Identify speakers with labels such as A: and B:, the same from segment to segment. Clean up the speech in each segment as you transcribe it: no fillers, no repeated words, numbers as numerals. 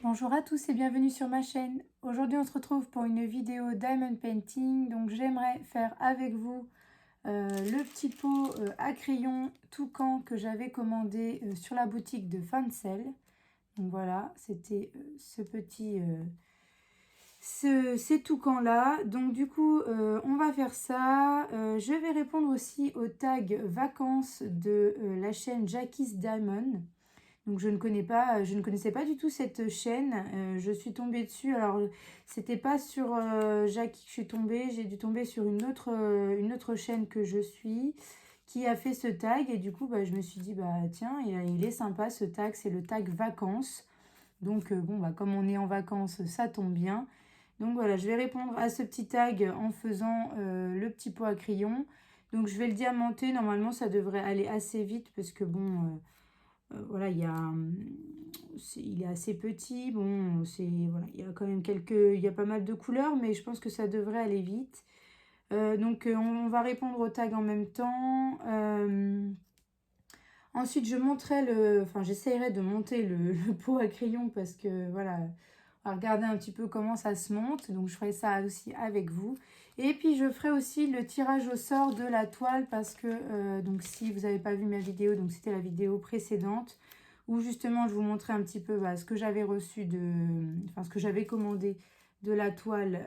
A: Bonjour à tous et bienvenue sur ma chaîne. Aujourd'hui on se retrouve pour une vidéo Diamond Painting. Donc j'aimerais faire avec vous le petit pot à crayon toucan que j'avais commandé sur la boutique de Fancel. Donc voilà, c'était ces toucans là. Donc du coup on va faire ça. Je vais répondre aussi au tag vacances de la chaîne Jackie's Diamond. Donc je ne connaissais pas du tout cette chaîne. Je suis tombée dessus. Alors c'était pas sur Jackie que je suis tombée. J'ai dû tomber sur une autre chaîne que je suis qui a fait ce tag. Et du coup je me suis dit tiens il est sympa ce tag. C'est le tag vacances. Donc comme on est en vacances ça tombe bien. Donc voilà, je vais répondre à ce petit tag en faisant le petit pot à crayon. Donc je vais le diamanter. Normalement ça devrait aller assez vite parce que voilà, il est assez petit. Bon, voilà, il y a quand même il y a pas mal de couleurs, mais je pense que ça devrait aller vite. On va répondre au tag en même temps. Ensuite, j'essayerai de monter le pot à crayon parce que voilà, on va regarder un petit peu comment ça se monte. Donc, je ferai ça aussi avec vous. Et puis, je ferai aussi le tirage au sort de la toile parce que, donc, si vous n'avez pas vu ma vidéo, donc c'était la vidéo précédente où justement, je vous montrais un petit peu ce que j'avais reçu ce que j'avais commandé de la toile,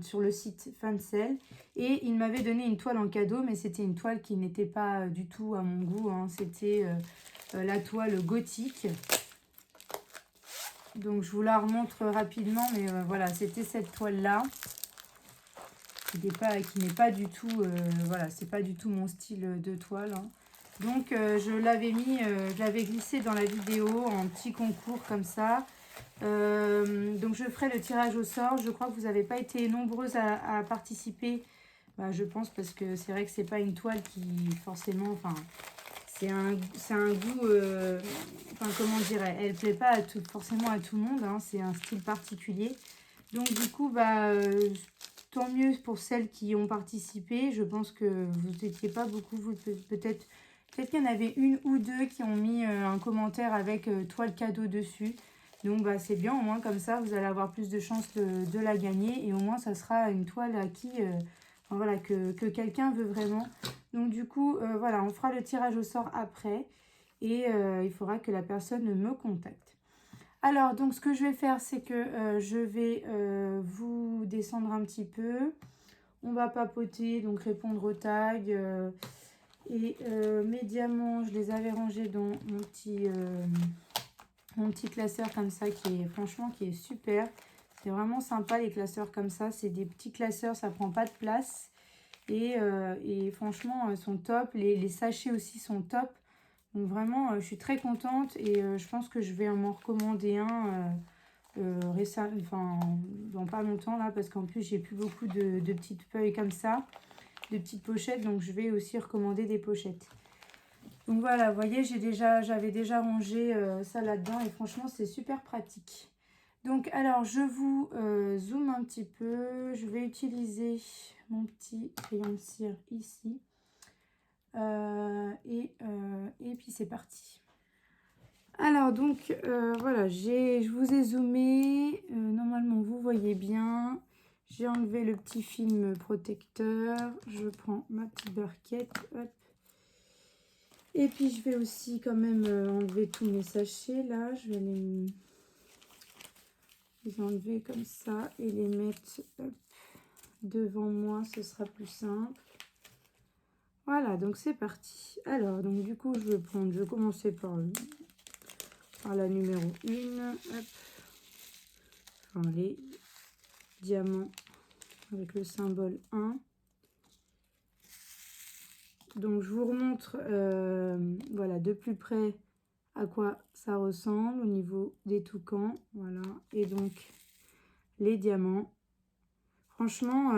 A: sur le site Fancel. Et il m'avait donné une toile en cadeau, mais c'était une toile qui n'était pas du tout à mon goût. C'était la toile gothique. Donc je vous la remontre rapidement, mais voilà, c'était cette toile-là. Qui n'est pas du tout, voilà, c'est pas du tout mon style de toile. Donc je l'avais glissé dans la vidéo en petit concours comme ça. Donc je ferai le tirage au sort. Je crois que vous n'avez pas été nombreuses à participer. Je pense parce que c'est vrai que c'est pas une toile qui forcément, c'est un goût, comment dire, elle plaît pas forcément à tout le monde. C'est un style particulier. Donc du coup, tant mieux pour celles qui ont participé. Je pense que vous n'étiez pas beaucoup, peut-être qu'il y en avait une ou deux qui ont mis un commentaire avec toile cadeau dessus. Donc c'est bien, au moins comme ça, vous allez avoir plus de chances de la gagner. Et au moins, ça sera une toile à qui, voilà, que quelqu'un veut vraiment. Donc du coup, voilà, on fera le tirage au sort après. Et il faudra que la personne me contacte. Alors, donc ce que je vais faire, c'est que je vais vous descendre un petit peu. On va papoter, donc répondre au tag. Mes diamants, je les avais rangés dans mon petit classeur comme ça, franchement qui est super. C'est vraiment sympa les classeurs comme ça. C'est des petits classeurs, ça prend pas de place. Et franchement, ils sont top. Les sachets aussi sont top. Donc vraiment, je suis très contente et je pense que je vais m'en recommander un récemment, dans pas longtemps là, parce qu'en plus j'ai plus beaucoup de petites feuilles comme ça, de petites pochettes, donc je vais aussi recommander des pochettes. Donc voilà, vous voyez, j'avais déjà rangé ça là-dedans et franchement c'est super pratique. Donc alors je vous zoome un petit peu, je vais utiliser mon petit crayon de cire ici. Et puis c'est parti. Alors donc voilà, je vous ai zoomé. Normalement vous voyez bien. J'ai enlevé le petit film protecteur. Je prends ma petite barquette. Hop. Et puis je vais aussi quand même enlever tous mes sachets là. Je vais les enlever comme ça et les mettre devant moi. Ce sera plus simple. Voilà, donc c'est parti. Alors, donc du coup, je vais commencer par la numéro 1. Hop. Enfin, les diamants avec le symbole 1. Donc, je vous remontre voilà, de plus près à quoi ça ressemble au niveau des toucans. Voilà, et donc les diamants. Franchement,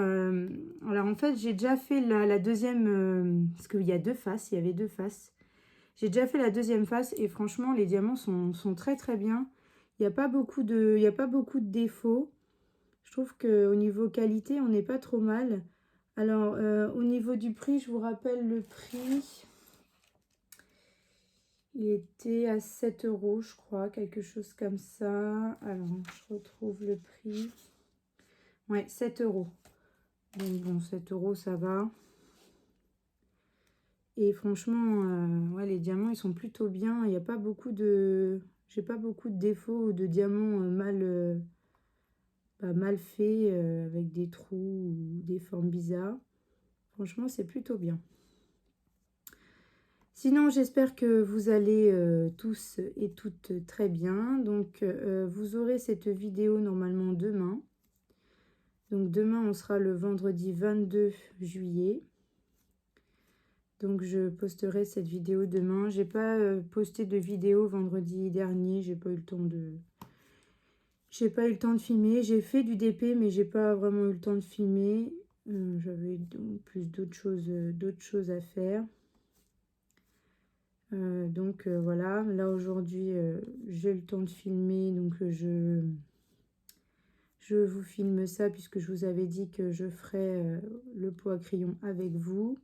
A: alors en fait, j'ai déjà fait la deuxième, parce qu'il y a deux faces, il y avait deux faces. J'ai déjà fait la deuxième face et franchement, les diamants sont très très bien. Il n'y a pas beaucoup de défauts. Je trouve qu'au niveau qualité, on n'est pas trop mal. Alors, au niveau du prix, je vous rappelle le prix. Il était à 7 € je crois, quelque chose comme ça. Alors, je retrouve le prix. Ouais, 7 €. Donc bon, 7 € ça va. Et franchement, ouais, les diamants, ils sont plutôt bien. Il n'y a pas beaucoup de... J'ai pas beaucoup de défauts ou de diamants mal faits, avec des trous ou des formes bizarres. Franchement, c'est plutôt bien. Sinon, j'espère que vous allez tous et toutes très bien. Donc, vous aurez cette vidéo normalement demain. Donc, demain, on sera le vendredi 22 juillet. Donc, je posterai cette vidéo demain. J'ai pas posté de vidéo vendredi dernier. J'ai pas eu le temps de... J'ai pas eu le temps de filmer. J'ai fait du DP, mais j'ai pas vraiment eu le temps de filmer. J'avais plus d'autres choses à faire. Donc voilà, là aujourd'hui j'ai le temps de filmer, donc je vous filme ça puisque je vous avais dit que je ferais le pot à crayon avec vous.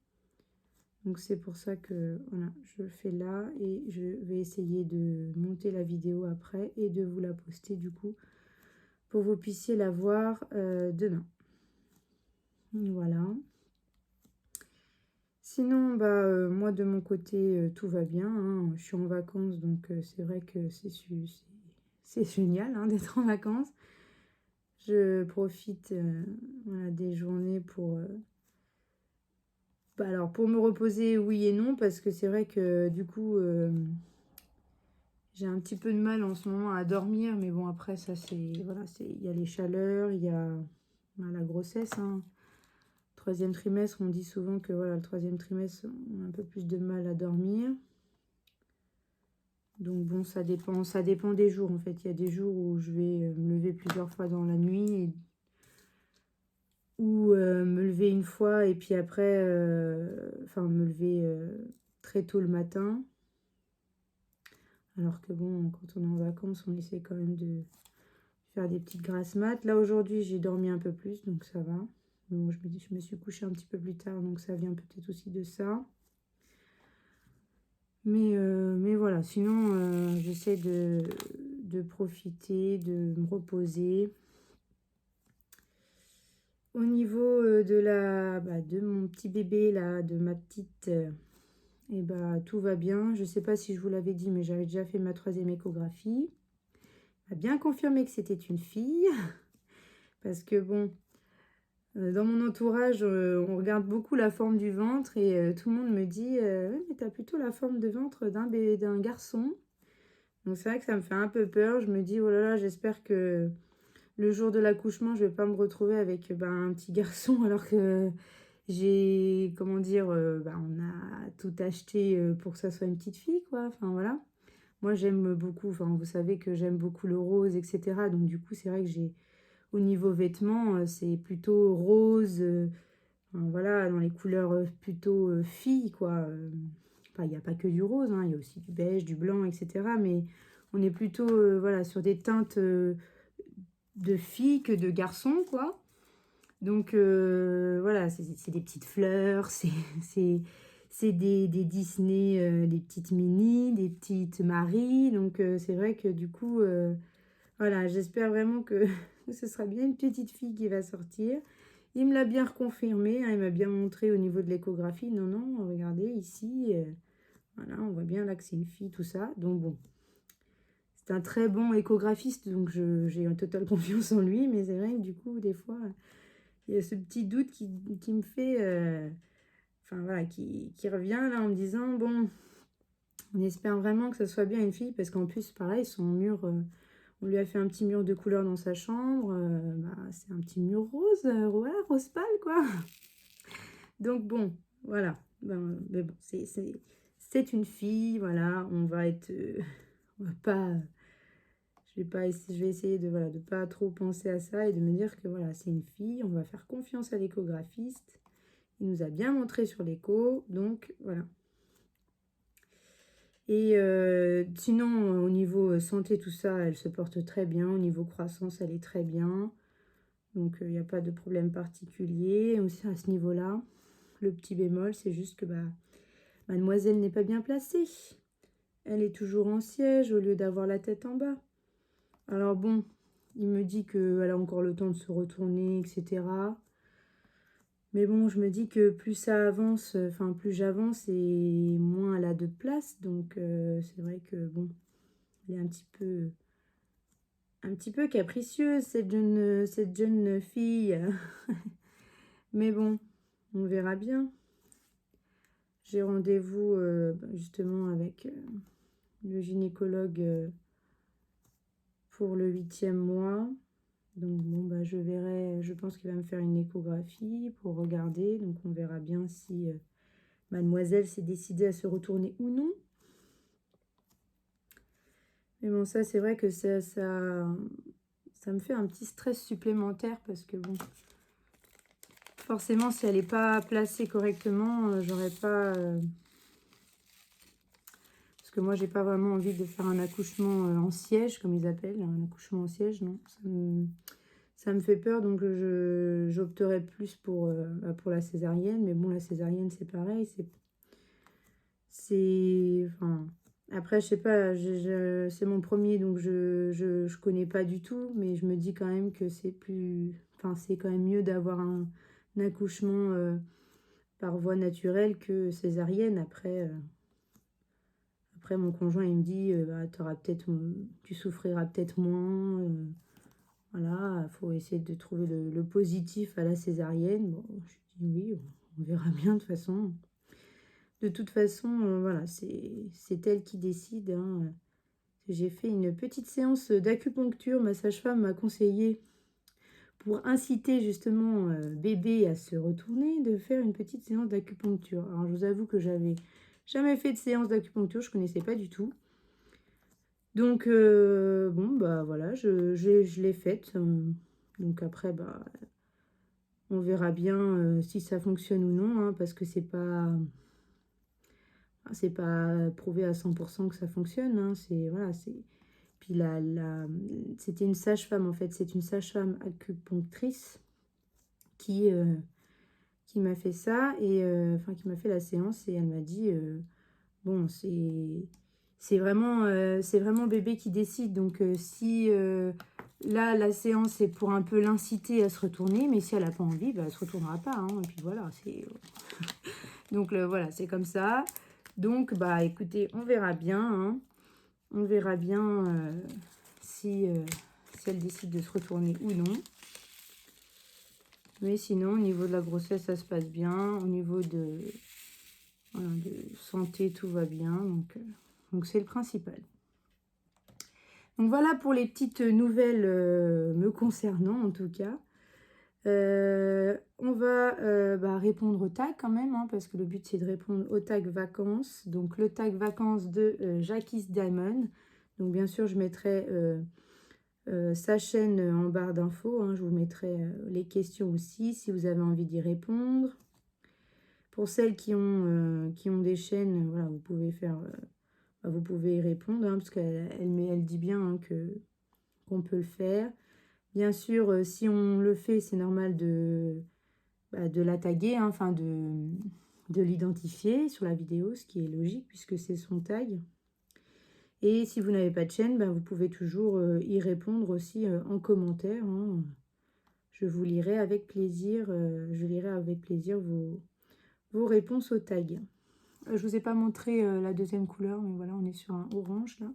A: Donc c'est pour ça que voilà, je le fais là et je vais essayer de monter la vidéo après et de vous la poster du coup pour que vous puissiez la voir demain. Voilà. Sinon, moi de mon côté, tout va bien, hein. Je suis en vacances, donc c'est vrai que c'est génial hein, d'être en vacances. Je profite voilà, des journées pour... alors, pour me reposer, oui et non, parce que c'est vrai que du coup, j'ai un petit peu de mal en ce moment à dormir, mais bon, après, ça, c'est... Voilà, il y a les chaleurs, il y a la grossesse, hein. Troisième trimestre, on dit souvent que voilà, le troisième trimestre, on a un peu plus de mal à dormir. Donc bon, ça dépend des jours en fait. Il y a des jours où je vais me lever plusieurs fois dans la nuit ou me lever une fois et puis après, enfin me lever très tôt le matin. Alors que bon, quand on est en vacances, on essaie quand même de faire des petites grasses mat. Là aujourd'hui, j'ai dormi un peu plus, donc ça va. Bon, je me suis couchée un petit peu plus tard, donc ça vient peut-être aussi de ça. Mais voilà, sinon, j'essaie de profiter, de me reposer. Au niveau de mon petit bébé, là, de ma petite, et tout va bien. Je ne sais pas si je vous l'avais dit, mais j'avais déjà fait ma 3e échographie. Elle a bien confirmé que c'était une fille. Parce que bon, dans mon entourage, on regarde beaucoup la forme du ventre et tout le monde me dit ouais, mais tu as plutôt la forme de ventre d'un garçon. Donc c'est vrai que ça me fait un peu peur. Je me dis, oh là là, j'espère que le jour de l'accouchement, je vais pas me retrouver avec un petit garçon alors que j'ai, comment dire, on a tout acheté pour que ça soit une petite fille, quoi. Enfin voilà. Moi, j'aime beaucoup, enfin vous savez que j'aime beaucoup le rose, etc. Donc du coup, c'est vrai que j'ai, au niveau vêtements, c'est plutôt rose, enfin, voilà, dans les couleurs plutôt filles, quoi. Enfin, il n'y a pas que du rose, hein, il y a aussi du beige, du blanc, etc. Mais on est plutôt voilà, sur des teintes de filles que de garçons, quoi. Donc voilà, c'est des petites fleurs, c'est des Disney, des petites Minnie, des petites Marie. Donc c'est vrai que du coup, voilà, j'espère vraiment que ce sera bien une petite fille qui va sortir. Il me l'a bien reconfirmé, hein, il m'a bien montré au niveau de l'échographie. Non, non, regardez ici, voilà, on voit bien là que c'est une fille, tout ça. Donc bon, c'est un très bon échographiste, donc j'ai une totale confiance en lui. Mais c'est vrai que du coup, des fois, il y a ce petit doute qui me fait, enfin voilà, qui revient là en me disant, bon, on espère vraiment que ce soit bien une fille, parce qu'en plus, pareil, son mur, on lui a fait un petit mur de couleur dans sa chambre, c'est un petit mur rose, voilà, rose pâle, quoi. Donc bon, voilà, mais bon, c'est une fille, voilà, on va être, on va pas... Je vais essayer de voilà, de pas trop penser à ça et de me dire que voilà, c'est une fille, on va faire confiance à l'échographiste. Il nous a bien montré sur l'écho, donc voilà. Et sinon, au niveau santé, tout ça, elle se porte très bien. Au niveau croissance, elle est très bien. Donc, il n'y a pas de problème particulier. Aussi, à ce niveau-là, le petit bémol, c'est juste que mademoiselle n'est pas bien placée. elle est toujours en siège au lieu d'avoir la tête en bas. Alors bon, il me dit qu'elle a encore le temps de se retourner, etc. Mais bon, je me dis que plus ça avance, enfin plus j'avance et moins elle a de place. Donc c'est vrai que bon, elle est un petit peu capricieuse, cette jeune fille. Mais bon, on verra bien. J'ai rendez-vous justement avec le gynécologue pour le 8e mois. Donc bon, bah, je verrai, je pense qu'il va me faire une échographie pour regarder. Donc on verra bien si mademoiselle s'est décidée à se retourner ou non. Mais bon, ça c'est vrai que ça me fait un petit stress supplémentaire parce que bon, forcément si elle n'est pas placée correctement, j'aurais pas... parce que moi j'ai pas vraiment envie de faire un accouchement en siège, comme ils appellent, un accouchement en siège, non. Ça me fait peur, donc j'opterais plus pour la césarienne. Mais bon, la césarienne, c'est pareil. Enfin, après, je sais pas, c'est mon premier, donc je connais pas du tout. Mais je me dis quand même que c'est plus... Enfin, c'est quand même mieux d'avoir un accouchement par voie naturelle que césarienne. Après mon conjoint, il me dit, bah, tu souffriras peut-être moins... voilà, il faut essayer de trouver le positif à la césarienne. Bon, je dis oui, on verra bien de toute façon. De toute façon, voilà, c'est elle qui décide. Hein. J'ai fait une petite séance d'acupuncture. Ma sage-femme m'a conseillé, pour inciter justement bébé à se retourner, de faire une petite séance d'acupuncture. Alors, je vous avoue que j'avais jamais fait de séance d'acupuncture, je ne connaissais pas du tout. Donc, bon, bah voilà, je l'ai faite. Donc après, bah, on verra bien si ça fonctionne ou non, hein, parce que c'est pas prouvé à 100% que ça fonctionne. Hein, voilà, puis c'était une sage-femme, en fait. C'est une sage-femme acupunctrice qui m'a fait ça, et enfin qui m'a fait la séance, et elle m'a dit, bon, c'est vraiment bébé qui décide. Donc si là, la séance, c'est pour un peu l'inciter à se retourner, mais si elle n'a pas envie, bah, elle ne se retournera pas. Hein, et puis voilà, donc voilà, c'est comme ça. Donc, bah écoutez, on verra bien. Hein. On verra bien si elle décide de se retourner ou non. Mais sinon, au niveau de la grossesse, ça se passe bien. Au niveau de santé, tout va bien. Donc c'est le principal. Donc voilà pour les petites nouvelles me concernant en tout cas. On va répondre au tag quand même, hein, parce que le but c'est de répondre au tag vacances. Donc le tag vacances de Jackie Diamond. Donc bien sûr je mettrai sa chaîne en barre d'infos. Hein, je vous mettrai les questions aussi si vous avez envie d'y répondre. Pour celles qui ont des chaînes, voilà, vous pouvez vous pouvez y répondre, hein, parce qu'elle dit bien hein, qu'on peut le faire. Bien sûr, si on le fait, c'est normal de la taguer, hein, enfin de l'identifier sur la vidéo, ce qui est logique puisque c'est son tag. Et si vous n'avez pas de chaîne, vous pouvez toujours y répondre aussi en commentaire. Hein. Je vous lirai avec plaisir, vos réponses au tag. Je ne vous ai pas montré la deuxième couleur, mais voilà, on est sur un orange là.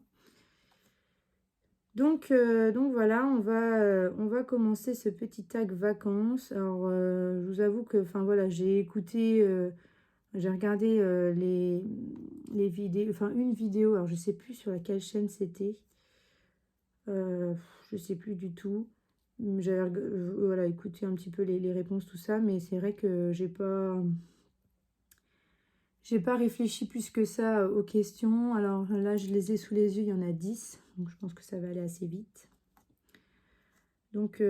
A: Donc voilà, on va commencer ce petit tag vacances. Alors, je vous avoue que, enfin voilà, j'ai écouté, j'ai regardé les vidéos, enfin une vidéo, alors je sais plus sur laquelle chaîne c'était, je sais plus du tout. J'avais voilà, écouté un petit peu les réponses, tout ça, mais c'est vrai que j'ai pas réfléchi plus que ça aux questions. Alors là, je les ai sous les yeux, il y en a 10, donc je pense que ça va aller assez vite. Donc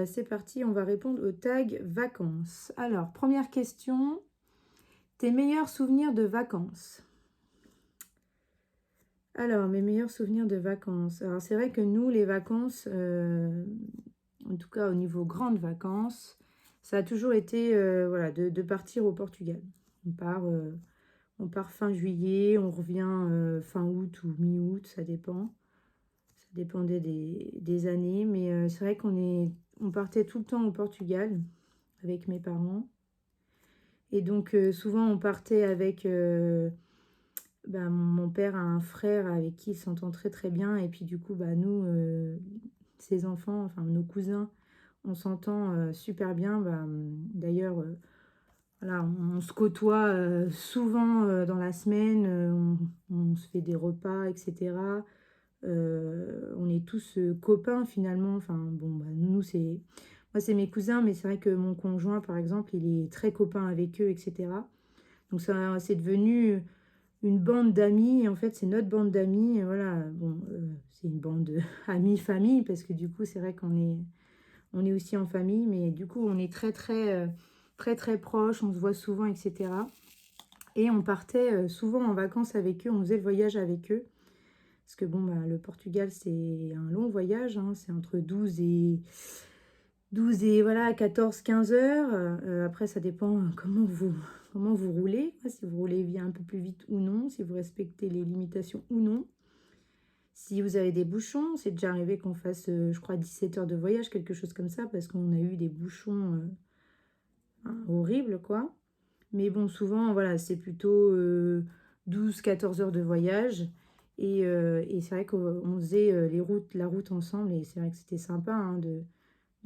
A: c'est parti, on va répondre au tag vacances. Alors, première question, tes meilleurs souvenirs de vacances? Alors, mes meilleurs souvenirs de vacances. Alors, c'est vrai que nous, les vacances, en tout cas au niveau grandes vacances, ça a toujours été voilà, de partir au Portugal. On part fin juillet, on revient fin août ou mi-août, ça dépend. Ça dépendait des années, mais c'est vrai on partait tout le temps au Portugal avec mes parents. Et donc souvent on partait avec mon père a un frère avec qui il s'entend très très bien. Et puis du coup, nous, ses enfants, enfin nos cousins, on s'entend super bien. D'ailleurs, voilà, on se côtoie souvent dans la semaine, on se fait des repas, etc. On est tous copains finalement. Enfin bon, nous moi c'est mes cousins, mais c'est vrai que mon conjoint par exemple, il est très copain avec eux, etc. Donc ça c'est devenu une bande d'amis. En fait, c'est notre bande d'amis. Et voilà, bon, c'est une bande amis, famille, parce que du coup, c'est vrai on est aussi en famille, mais du coup, on est très, très proches, on se voit souvent, etc. Et on partait souvent en vacances avec eux, on faisait le voyage avec eux. Parce que bon, le Portugal, c'est un long voyage, hein, c'est entre 12 et voilà, 14-15 heures. Après, ça dépend comment vous roulez, quoi, si vous roulez bien un peu plus vite ou non, si vous respectez les limitations ou non. Si vous avez des bouchons, c'est déjà arrivé qu'on fasse, je crois, 17 heures de voyage, quelque chose comme ça, parce qu'on a eu des bouchons horribles, quoi. Mais bon, souvent, voilà, c'est plutôt 12-14 heures de voyage. Et c'est vrai qu'on faisait la route ensemble, et c'est vrai que c'était sympa hein, de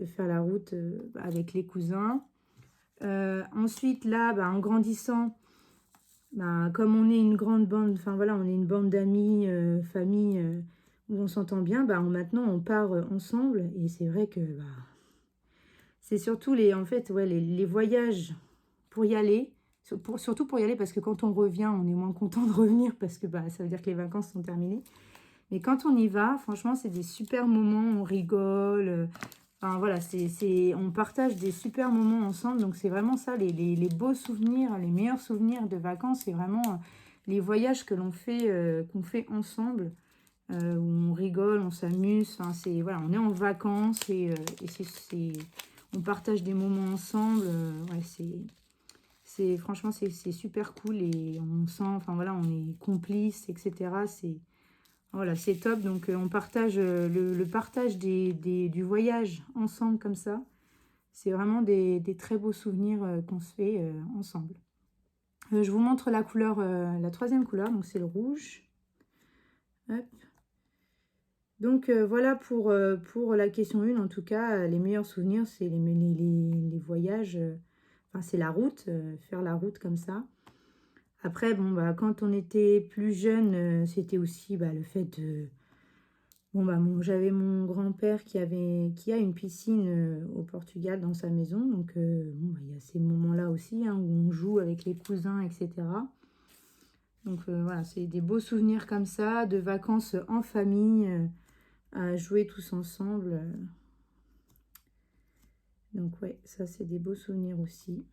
A: faire la route avec les cousins. Ensuite, là, en grandissant, comme on est une grande bande, enfin voilà, on est une bande d'amis, famille, où on s'entend bien, maintenant on part ensemble. Et c'est vrai que c'est surtout en fait, ouais, les voyages pour y aller, surtout pour y aller, parce que quand on revient, on est moins content de revenir, parce que ça veut dire que les vacances sont terminées. Mais quand on y va, franchement, c'est des super moments, on rigole. Enfin, voilà, on partage des super moments ensemble. Donc, c'est vraiment ça, les beaux souvenirs, les meilleurs souvenirs de vacances. C'est vraiment les voyages qu'on fait ensemble, où on rigole, on s'amuse. Enfin, voilà, on est en vacances et on partage des moments ensemble. Ouais, franchement, c'est super cool et on sent, enfin voilà, on est complices, etc. Voilà, c'est top. Donc, on partage le partage du voyage ensemble comme ça. C'est vraiment des très beaux souvenirs qu'on se fait ensemble. Je vous montre la couleur, la troisième couleur. Donc, c'est le rouge. Hop. Donc, voilà pour la question 1. En tout cas, les meilleurs souvenirs, c'est les voyages. Enfin, c'est la route, faire la route comme ça. Après, quand on était plus jeune, c'était aussi le fait de... j'avais mon grand-père qui a une piscine au Portugal dans sa maison. Donc, il y a ces moments-là aussi hein, où on joue avec les cousins, etc. Donc, voilà, c'est des beaux souvenirs comme ça, de vacances en famille, à jouer tous ensemble. Donc, ouais, ça, c'est des beaux souvenirs aussi.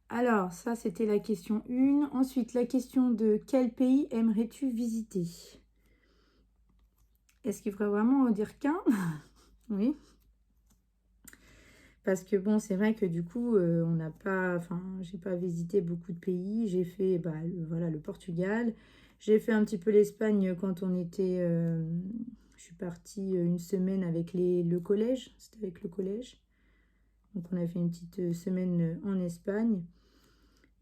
A: Alors, ça, c'était la question 1. Ensuite, la question de quel pays aimerais-tu visiter? Est-ce qu'il faudrait vraiment en dire qu'un? Oui. Parce que bon, c'est vrai que du coup, on n'a pas, enfin, j'ai pas visité beaucoup de pays. J'ai fait, voilà, le Portugal. J'ai fait un petit peu l'Espagne quand on était, je suis partie une semaine avec le collège. C'était avec le collège. Donc on a fait une petite semaine en Espagne.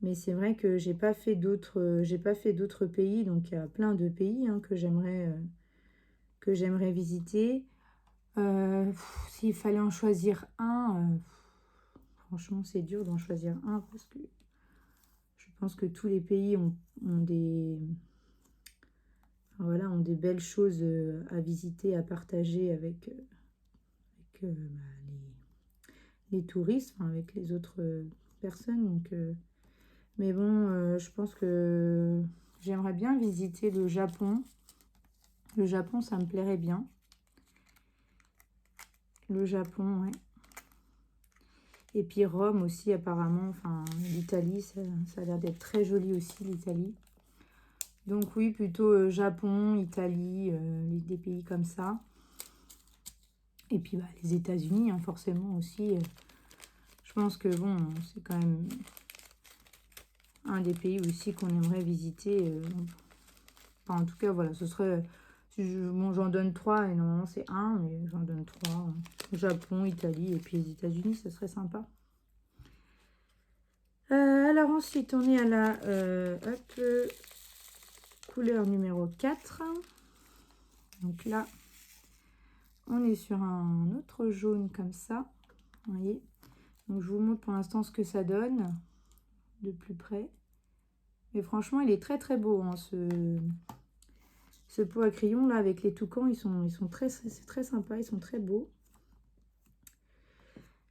A: Mais c'est vrai que j'ai pas fait d'autres pays. Donc il y a plein de pays hein, que j'aimerais visiter. S'il fallait en choisir un, franchement, c'est dur d'en choisir un parce que je pense que tous les pays ont voilà, ont des belles choses à visiter, à partager avec les touristes, enfin, avec les autres personnes. Donc, mais bon, je pense que j'aimerais bien visiter le Japon. Le Japon, ça me plairait bien. Le Japon, ouais. Et puis Rome aussi, apparemment. Enfin, l'Italie, ça a l'air d'être très joli aussi, l'Italie. Donc oui, plutôt Japon, Italie, des pays comme ça. Et puis les États-Unis, hein, forcément aussi. Je pense que bon, c'est quand même un des pays aussi qu'on aimerait visiter. Enfin, en tout cas, voilà, ce serait... Bon, j'en donne 3 et normalement c'est 1, mais j'en donne 3. Japon, Italie et puis les États-Unis, ce serait sympa. Alors ensuite, on est à la couleur numéro 4. Donc là, on est sur un autre jaune comme ça. Vous voyez. Donc je vous montre pour l'instant ce que ça donne de plus près. Mais franchement, il est très très beau, hein, ce pot à crayon là avec les toucans. Ils sont très, c'est très sympa, ils sont très beaux.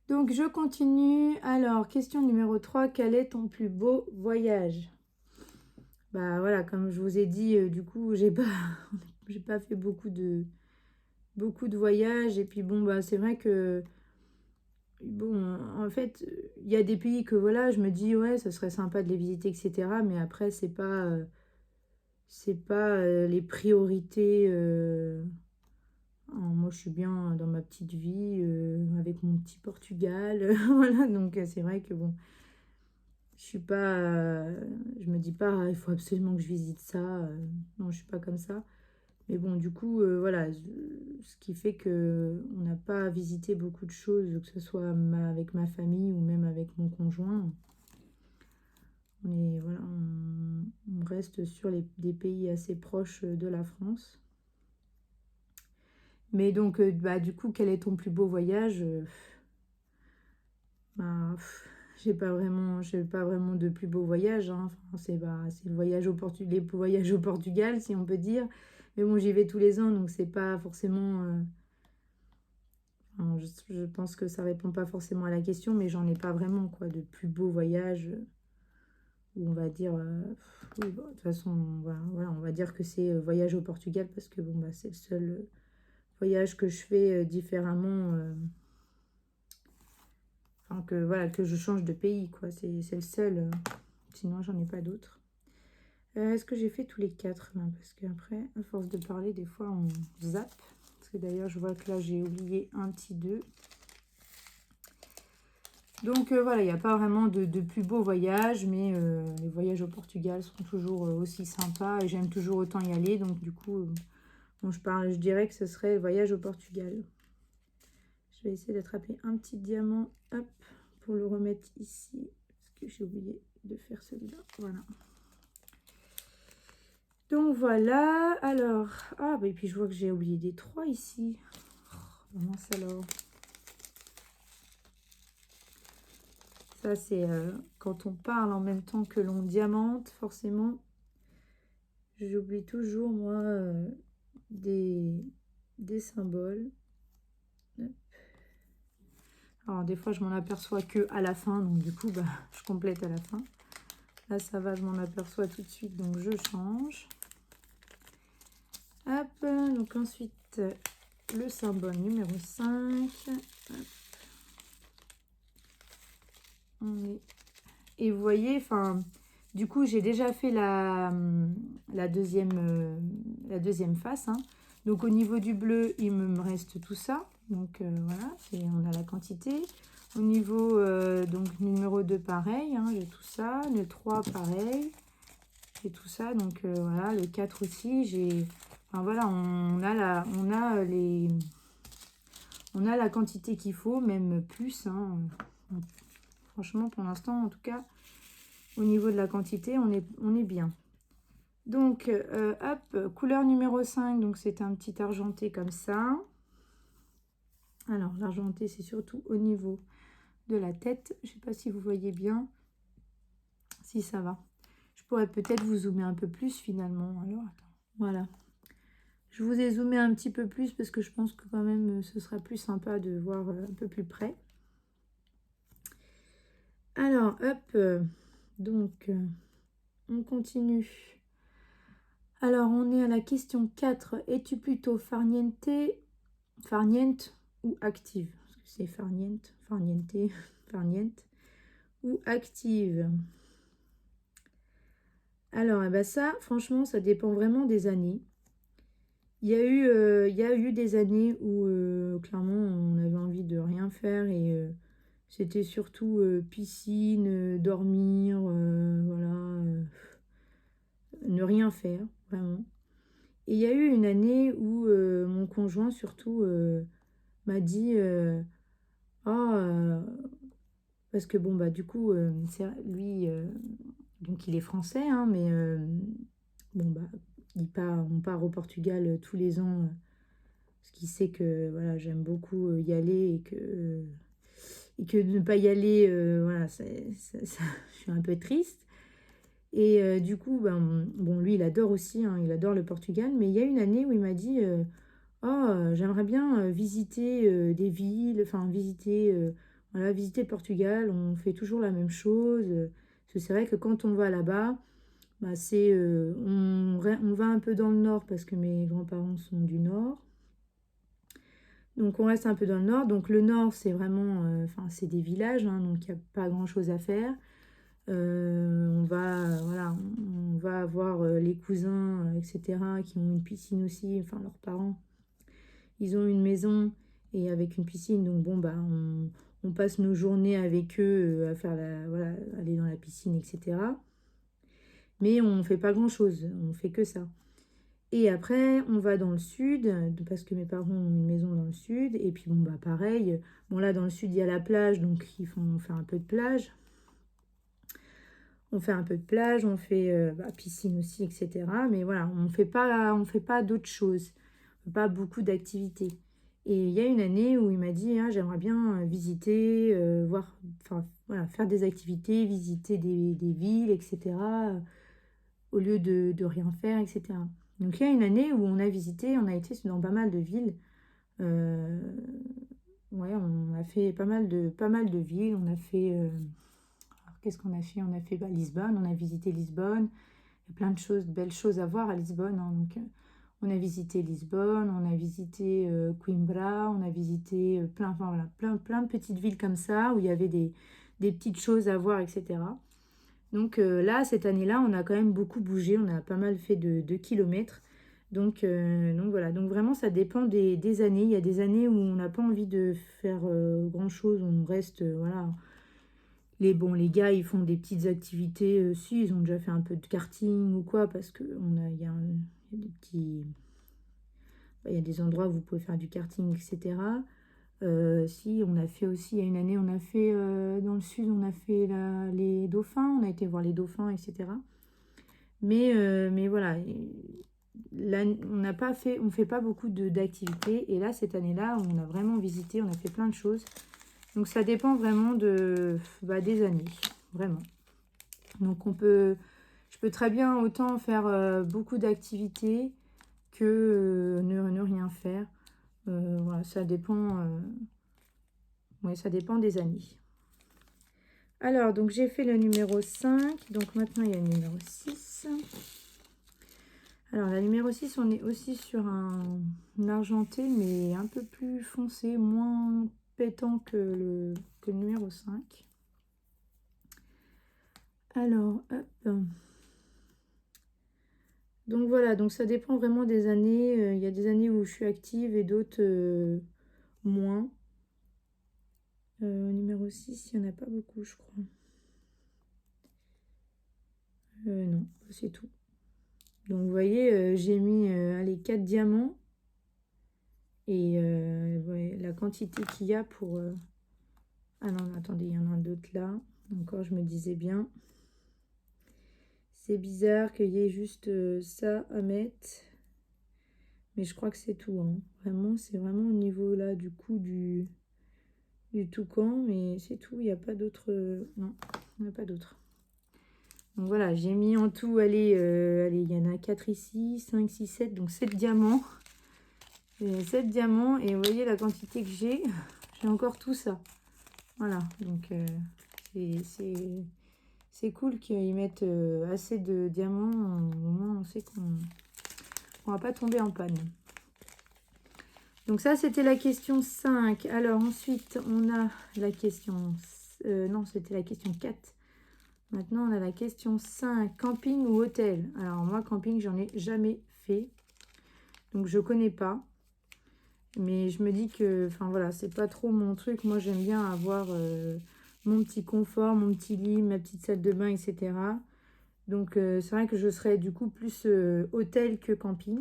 A: Donc je continue. Alors, question numéro 3. Quel est ton plus beau voyage? Bah voilà, comme je vous ai dit, du coup, j'ai pas fait beaucoup de voyages. Et puis bon, bah c'est vrai que bon, en fait, il y a des pays que voilà, je me dis ouais, ça serait sympa de les visiter, etc. Mais après, c'est pas les priorités. Moi, je suis bien dans ma petite vie avec mon petit Portugal, voilà. Donc c'est vrai que bon, je suis pas, je me dis pas, ah, il faut absolument que je visite ça. Non, je suis pas comme ça. Mais bon, du coup, voilà, ce qui fait que on n'a pas visité beaucoup de choses, que ce soit avec ma famille ou même avec mon conjoint. Voilà, on reste sur des pays assez proches de la France. Mais donc, bah, du coup, quel est ton plus beau voyage? Bah, j'ai pas vraiment de plus beau voyage, hein. Enfin, c'est le voyage les voyages au Portugal, si on peut dire. Mais bon, j'y vais tous les ans, donc c'est pas forcément... enfin, je pense que ça répond pas forcément à la question, mais j'en ai pas vraiment, quoi, de plus beau voyage où on va dire... oui, bah, de toute façon, voilà, on va dire que c'est voyage au Portugal parce que bon, bah, c'est le seul voyage que je fais différemment... enfin, que je change de pays, quoi. C'est le seul. Sinon, j'en ai pas d'autres. Est-ce que j'ai fait tous les 4 là? Parce qu'après, à force de parler, des fois, on zappe. Parce que d'ailleurs, je vois que là, j'ai oublié un petit 2. Donc, voilà, il n'y a pas vraiment de plus beaux voyages. Mais les voyages au Portugal sont toujours aussi sympas. Et j'aime toujours autant y aller. Donc, du coup, bon, je dirais que ce serait le voyage au Portugal. Je vais essayer d'attraper un petit diamant. Hop, pour le remettre ici. Parce que j'ai oublié de faire celui-là. Voilà. Donc voilà. Alors, ah bah et puis je vois que j'ai oublié des 3 ici. Oh, mince alors. Ça c'est quand on parle en même temps que l'on diamante, forcément. J'oublie toujours moi des symboles. Hop. Alors des fois je m'en aperçois que à la fin, donc du coup bah, je complète à la fin. Là ça va, je m'en aperçois tout de suite, donc je change. Hop, donc ensuite le symbole numéro 5. Hop. Et vous voyez, enfin, du coup j'ai déjà fait la deuxième face, hein. Donc au niveau du bleu, il me reste tout ça. Donc voilà, on a la quantité. Au niveau donc numéro 2, pareil, hein, j'ai tout ça. Le 3, pareil. J'ai tout ça. Donc voilà, le 4 aussi, j'ai... Enfin voilà, on a la quantité qu'il faut, même plus, hein. Franchement, pour l'instant, en tout cas, au niveau de la quantité, on est bien. Donc, hop, couleur numéro 5, donc c'est un petit argenté comme ça. Alors, l'argenté, c'est surtout au niveau de la tête. Je ne sais pas si vous voyez bien, si ça va. Je pourrais peut-être vous zoomer un peu plus finalement. Alors, attends, voilà. Je vous ai zoomé un petit peu plus parce que je pense que quand même, ce sera plus sympa de voir un peu plus près. Alors, hop, donc, on continue. Alors, on est à la question 4. Es-tu plutôt farniente ou active? Parce que c'est farniente, farniente ou active. Alors, eh ben ça, franchement, ça dépend vraiment des années. Il y a eu des années où, clairement, on avait envie de rien faire et C'était surtout piscine, dormir, voilà, ne rien faire, vraiment. Et il y a eu une année où mon conjoint surtout m'a dit ah parce que bon bah du coup lui donc il est français hein, mais bon bah on part au Portugal tous les ans parce qu'il sait que voilà j'aime beaucoup y aller et que de ne pas y aller voilà je suis un peu triste. Et du coup, ben, bon, lui, il adore aussi, hein, il adore le Portugal, mais il y a une année où il m'a dit oh, j'aimerais bien visiter des villes, enfin, voilà, visiter le Portugal, on fait toujours la même chose. Parce que c'est vrai que quand on va là-bas, bah, on va un peu dans le nord parce que mes grands-parents sont du nord. Donc on reste un peu dans le nord. Donc le nord, c'est vraiment, enfin, c'est des villages, hein, donc il n'y a pas grand-chose à faire. Voilà, on va avoir les cousins, etc., qui ont une piscine aussi, enfin leurs parents. Ils ont une maison et avec une piscine, donc bon, bah, on passe nos journées avec eux à faire voilà, aller dans la piscine, etc. Mais on ne fait pas grand-chose, on fait que ça. Et après, on va dans le sud, parce que mes parents ont une maison dans le sud. Et puis, bon, bah, pareil. Bon, là, dans le sud, il y a la plage, donc on fait un peu de plage. On fait un peu de plage, on fait piscine aussi, etc. Mais voilà, on fait pas d'autres choses, pas beaucoup d'activités. Et il y a une année où il m'a dit, ah, j'aimerais bien visiter, voir, enfin voilà, faire des activités, visiter des villes, etc. Au lieu de rien faire, etc. Donc il y a une année où on a visité, on a été dans pas mal de villes. Euh, ouais, on a fait pas mal de villes. On a fait qu'est-ce qu'on a fait? On a fait Lisbonne, on a visité Lisbonne. Il y a plein de choses, belles choses à voir à Lisbonne, hein. Donc, on a visité Lisbonne, on a visité Coimbra, on a visité enfin, voilà, plein de petites villes comme ça où il y avait des petites choses à voir, etc. Donc là, cette année-là, on a quand même beaucoup bougé, on a pas mal fait de kilomètres. Donc voilà, donc vraiment ça dépend des années. Il y a des années où on n'a pas envie de faire grand-chose, on reste, voilà, les gars, ils font des petites activités. Si, ils ont déjà fait un peu de karting ou quoi, parce que il y a des petits, il y a des endroits où vous pouvez faire du karting, etc. Si, on a fait aussi, il y a une année, on a fait dans le sud, on a fait les dauphins, on a été voir les dauphins, etc. Mais voilà, là, on n'a pas fait, on fait pas beaucoup d'activités. Et là, cette année-là, on a vraiment visité, on a fait plein de choses. Donc ça dépend vraiment des années, vraiment. Donc je peux très bien autant faire beaucoup d'activités que ne rien faire. Voilà, ça dépend, ouais, ça dépend des années. Alors, donc j'ai fait le numéro 5, donc maintenant il y a le numéro 6. Alors la numéro 6, on est aussi sur un argenté, mais un peu plus foncé, moins pétant que le numéro 5. Alors, hop. Donc voilà, donc ça dépend vraiment des années. Il y a des années où je suis active et d'autres moins. Numéro 6, il n'y en a pas beaucoup, je crois. Non, c'est tout. Donc vous voyez, j'ai mis allez, 4 diamants. Et ouais, la quantité qu'il y a pour... Ah non, attendez, il y en a d'autres là. Encore, je me disais bien. C'est bizarre qu'il y ait juste ça à mettre. Mais je crois que c'est tout, hein. Vraiment, c'est vraiment au niveau là du coup du toucan. Mais c'est tout, il n'y a pas d'autre... non, il n'y en a pas d'autre. Donc voilà, j'ai mis en tout, allez, il y en a 4 ici, 5, 6, 7, donc 7 diamants. 7 diamants et vous voyez la quantité que j'ai. J'ai encore tout ça. Voilà, donc c'est cool qu'ils mettent assez de diamants. Au moins, on sait qu'on ne va pas tomber en panne. Donc ça, c'était la question 5. Alors ensuite, on a la question... non, c'était la question 4. Maintenant, on a la question 5. Camping ou hôtel? Alors moi, camping, j'en ai jamais fait. Donc je connais pas. Mais je me dis que, enfin voilà, c'est pas trop mon truc. Moi, j'aime bien avoir mon petit confort, mon petit lit, ma petite salle de bain, etc. Donc, c'est vrai que je serais du coup plus hôtel que camping.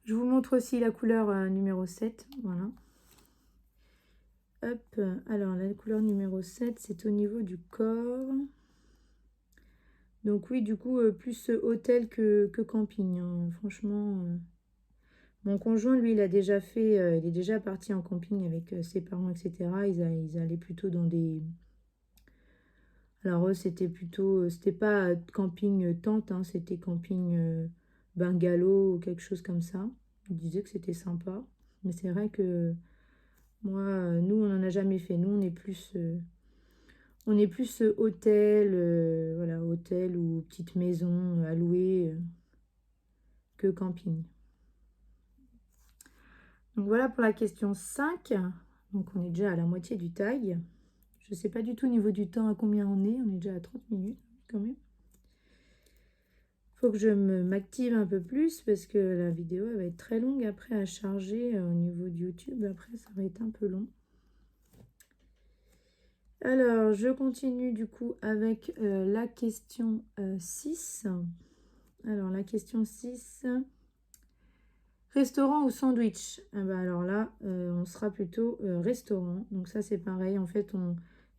A: Je vous montre aussi la couleur numéro 7. Voilà. Hop. Alors, la couleur numéro 7, c'est au niveau du corps. Donc oui, du coup, plus hôtel que camping, hein. Franchement, mon conjoint, lui, il a déjà fait, il est déjà parti en camping avec ses parents, etc. Ils allaient plutôt dans des... Alors eux, c'était plutôt, c'était pas camping tente, hein, c'était camping bungalow ou quelque chose comme ça. Ils disaient que c'était sympa. Mais c'est vrai que moi, nous, on n'en a jamais fait. Nous, on est plus hôtel, voilà, hôtel ou petite maison à louer que camping. Donc voilà pour la question 5. Donc on est déjà à la moitié du tag. Je ne sais pas du tout au niveau du temps à combien on est. On est déjà à 30 minutes quand même. Faut que je m'active un peu plus parce que la vidéo elle va être très longue après à charger au niveau de YouTube. Après ça va être un peu long. Alors je continue du coup avec la question 6. Alors la question 6. Restaurant ou sandwich? Ah bah alors là, on sera plutôt restaurant. Donc ça, c'est pareil. En fait,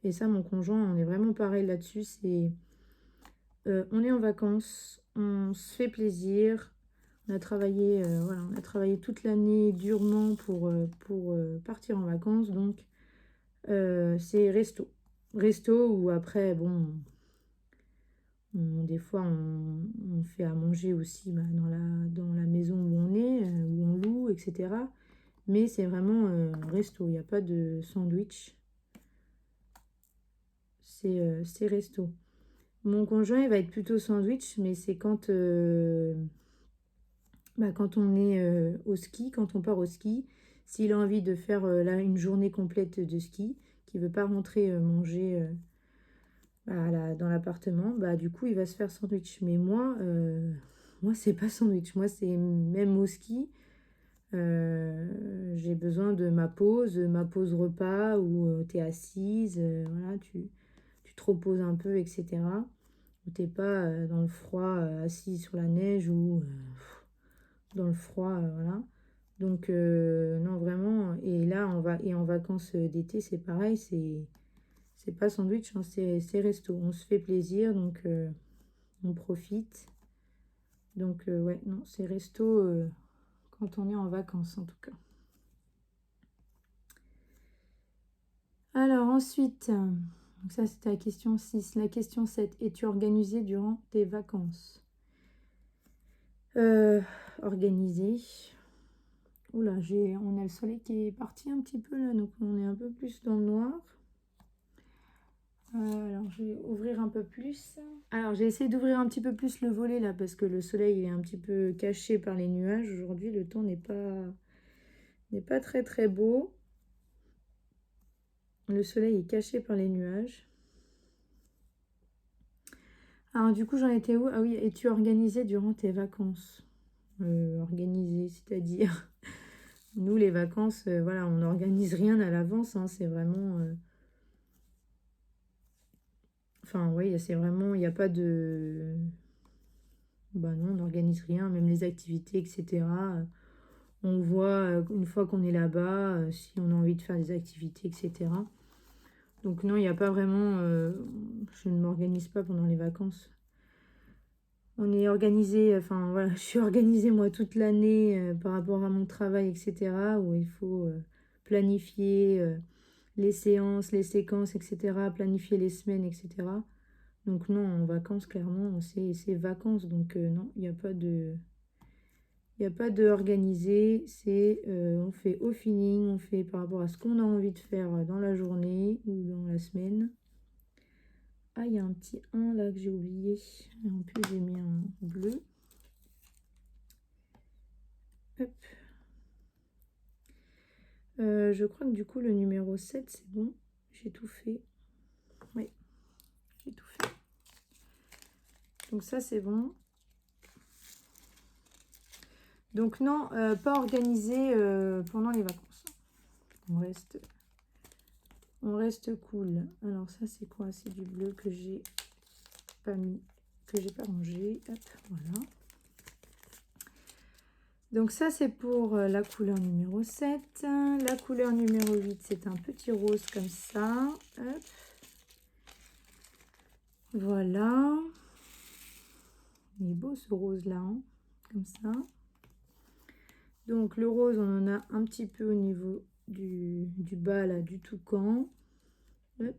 A: et ça, mon conjoint, on est vraiment pareil là-dessus. On est en vacances, on se fait plaisir. On a travaillé, voilà, on a travaillé toute l'année durement pour partir en vacances. Donc, c'est resto. Resto ou après, bon, des fois, on fait à manger aussi bah, dans la maison où on est, où on loue, etc. Mais c'est vraiment resto, il n'y a pas de sandwich. C'est resto. Mon conjoint, il va être plutôt sandwich, mais c'est quand on est au ski, quand on part au ski, s'il a envie de faire là, une journée complète de ski, qu'il ne veut pas rentrer manger dans l'appartement, bah, du coup, il va se faire sandwich. Mais moi c'est pas sandwich. Moi, c'est même au ski. J'ai besoin de ma pause repas où tu es assise, voilà, tu te reposes un peu, etc. Où t'es pas dans le froid, assis sur la neige ou dans le froid, voilà. Donc, non, vraiment. Et là, et en vacances d'été, c'est pareil, c'est pas sandwich, hein, c'est resto. On se fait plaisir, donc on profite. Donc, ouais, non, c'est resto quand on est en vacances, en tout cas. Alors ensuite, donc ça c'était la question 6. La question 7, es-tu organisé durant tes vacances? Organisé. Oula, on a le soleil qui est parti un petit peu là, donc on est un peu plus dans le noir. Alors je vais ouvrir un peu plus. Alors j'ai essayé d'ouvrir un petit peu plus le volet là parce que le soleil est un petit peu caché par les nuages. Aujourd'hui le temps n'est pas très très beau. Le soleil est caché par les nuages. Alors du coup j'en étais où? Ah oui, es-tu organisé durant tes vacances? Organisé, c'est-à-dire nous les vacances, voilà, on n'organise rien à l'avance, hein, c'est vraiment... Enfin oui, c'est vraiment, il n'y a pas de... Bah non, on n'organise rien, même les activités, etc. On voit une fois qu'on est là-bas, si on a envie de faire des activités, etc. Donc non, il n'y a pas vraiment... je ne m'organise pas pendant les vacances. On est organisé, enfin voilà, je suis organisée moi toute l'année par rapport à mon travail, etc. Où il faut planifier les séances, les séquences, etc. Planifier les semaines, etc. Donc non, en vacances, clairement, c'est vacances. Donc non, il n'y a pas de... Il n'y a pas de organisé, on fait au feeling, on fait par rapport à ce qu'on a envie de faire dans la journée ou dans la semaine. Ah, il y a un petit 1 là que j'ai oublié. Et en plus, j'ai mis un bleu. Hop. Je crois que du coup, le numéro 7, c'est bon. J'ai tout fait. Oui, j'ai tout fait. Donc ça, c'est bon. Donc non, pas organisé pendant les vacances. On reste cool. Alors ça c'est quoi? C'est du bleu que j'ai pas mis, que j'ai pas rangé. Hop, voilà. Donc ça c'est pour la couleur numéro 7. La couleur numéro 8, c'est un petit rose comme ça. Hop. Voilà. Il est beau ce rose là, hein, comme ça. Donc le rose, on en a un petit peu au niveau du bas là, du toucan. Hop.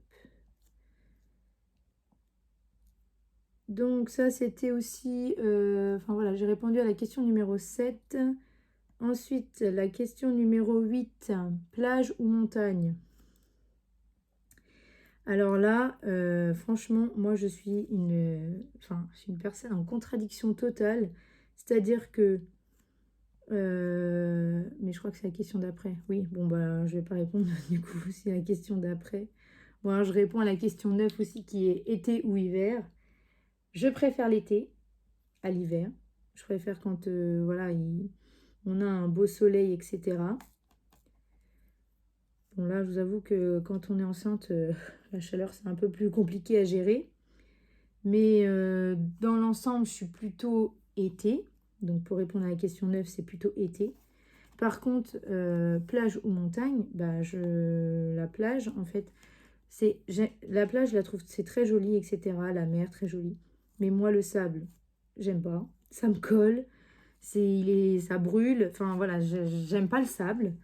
A: Donc ça c'était aussi, enfin voilà, j'ai répondu à la question numéro 7. Ensuite, la question numéro 8, plage ou montagne? Alors là, franchement, moi je suis une personne en contradiction totale. C'est-à-dire que, mais je crois que c'est la question d'après. Oui, bon bah je vais pas répondre du coup, c'est la question d'après. Bon, alors, je réponds à la question 9 aussi qui est été ou hiver. Je préfère l'été à l'hiver. Je préfère quand voilà, on a un beau soleil, etc. Bon là, je vous avoue que quand on est enceinte, la chaleur, c'est un peu plus compliqué à gérer. Mais dans l'ensemble, je suis plutôt été. Donc pour répondre à la question 9, c'est plutôt été. Par contre, plage ou montagne, bah, la plage, en fait, la plage, je la trouve, c'est très joli, etc. La mer, très jolie. Mais moi, le sable, j'aime pas. Ça me colle. Ça brûle. Enfin, voilà, j'aime pas le sable.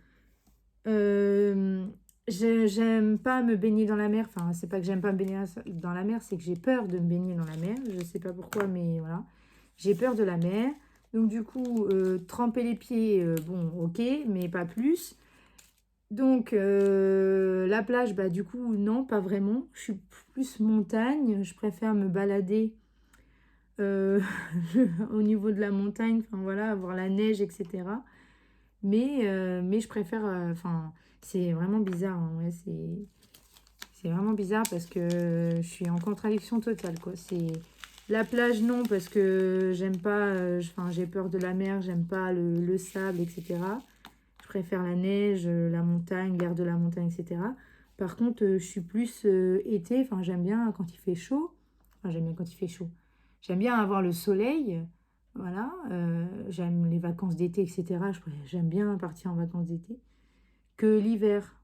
A: J'aime pas me baigner dans la mer. Enfin, c'est pas que j'aime pas me baigner dans la mer, c'est que j'ai peur de me baigner dans la mer. Je sais pas pourquoi, mais voilà. J'ai peur de la mer. Donc, du coup, tremper les pieds, bon, ok, mais pas plus. Donc, la plage, bah, du coup, non, pas vraiment. Je suis plus montagne. Je préfère me balader euh, au niveau de la montagne, enfin voilà, avoir la neige, etc. Mais je préfère, enfin, c'est vraiment bizarre, hein, ouais, c'est vraiment bizarre parce que je suis en contradiction totale, quoi. C'est la plage, non, parce que j'aime pas, enfin, j'ai peur de la mer, j'aime pas le sable, etc. Je préfère la neige, la montagne, l'air de la montagne, etc. Par contre, je suis plus été, enfin, j'aime bien quand il fait chaud. Enfin, j'aime bien quand il fait chaud. J'aime bien avoir le soleil, voilà. J'aime les vacances d'été, etc. J'aime bien partir en vacances d'été. Que l'hiver.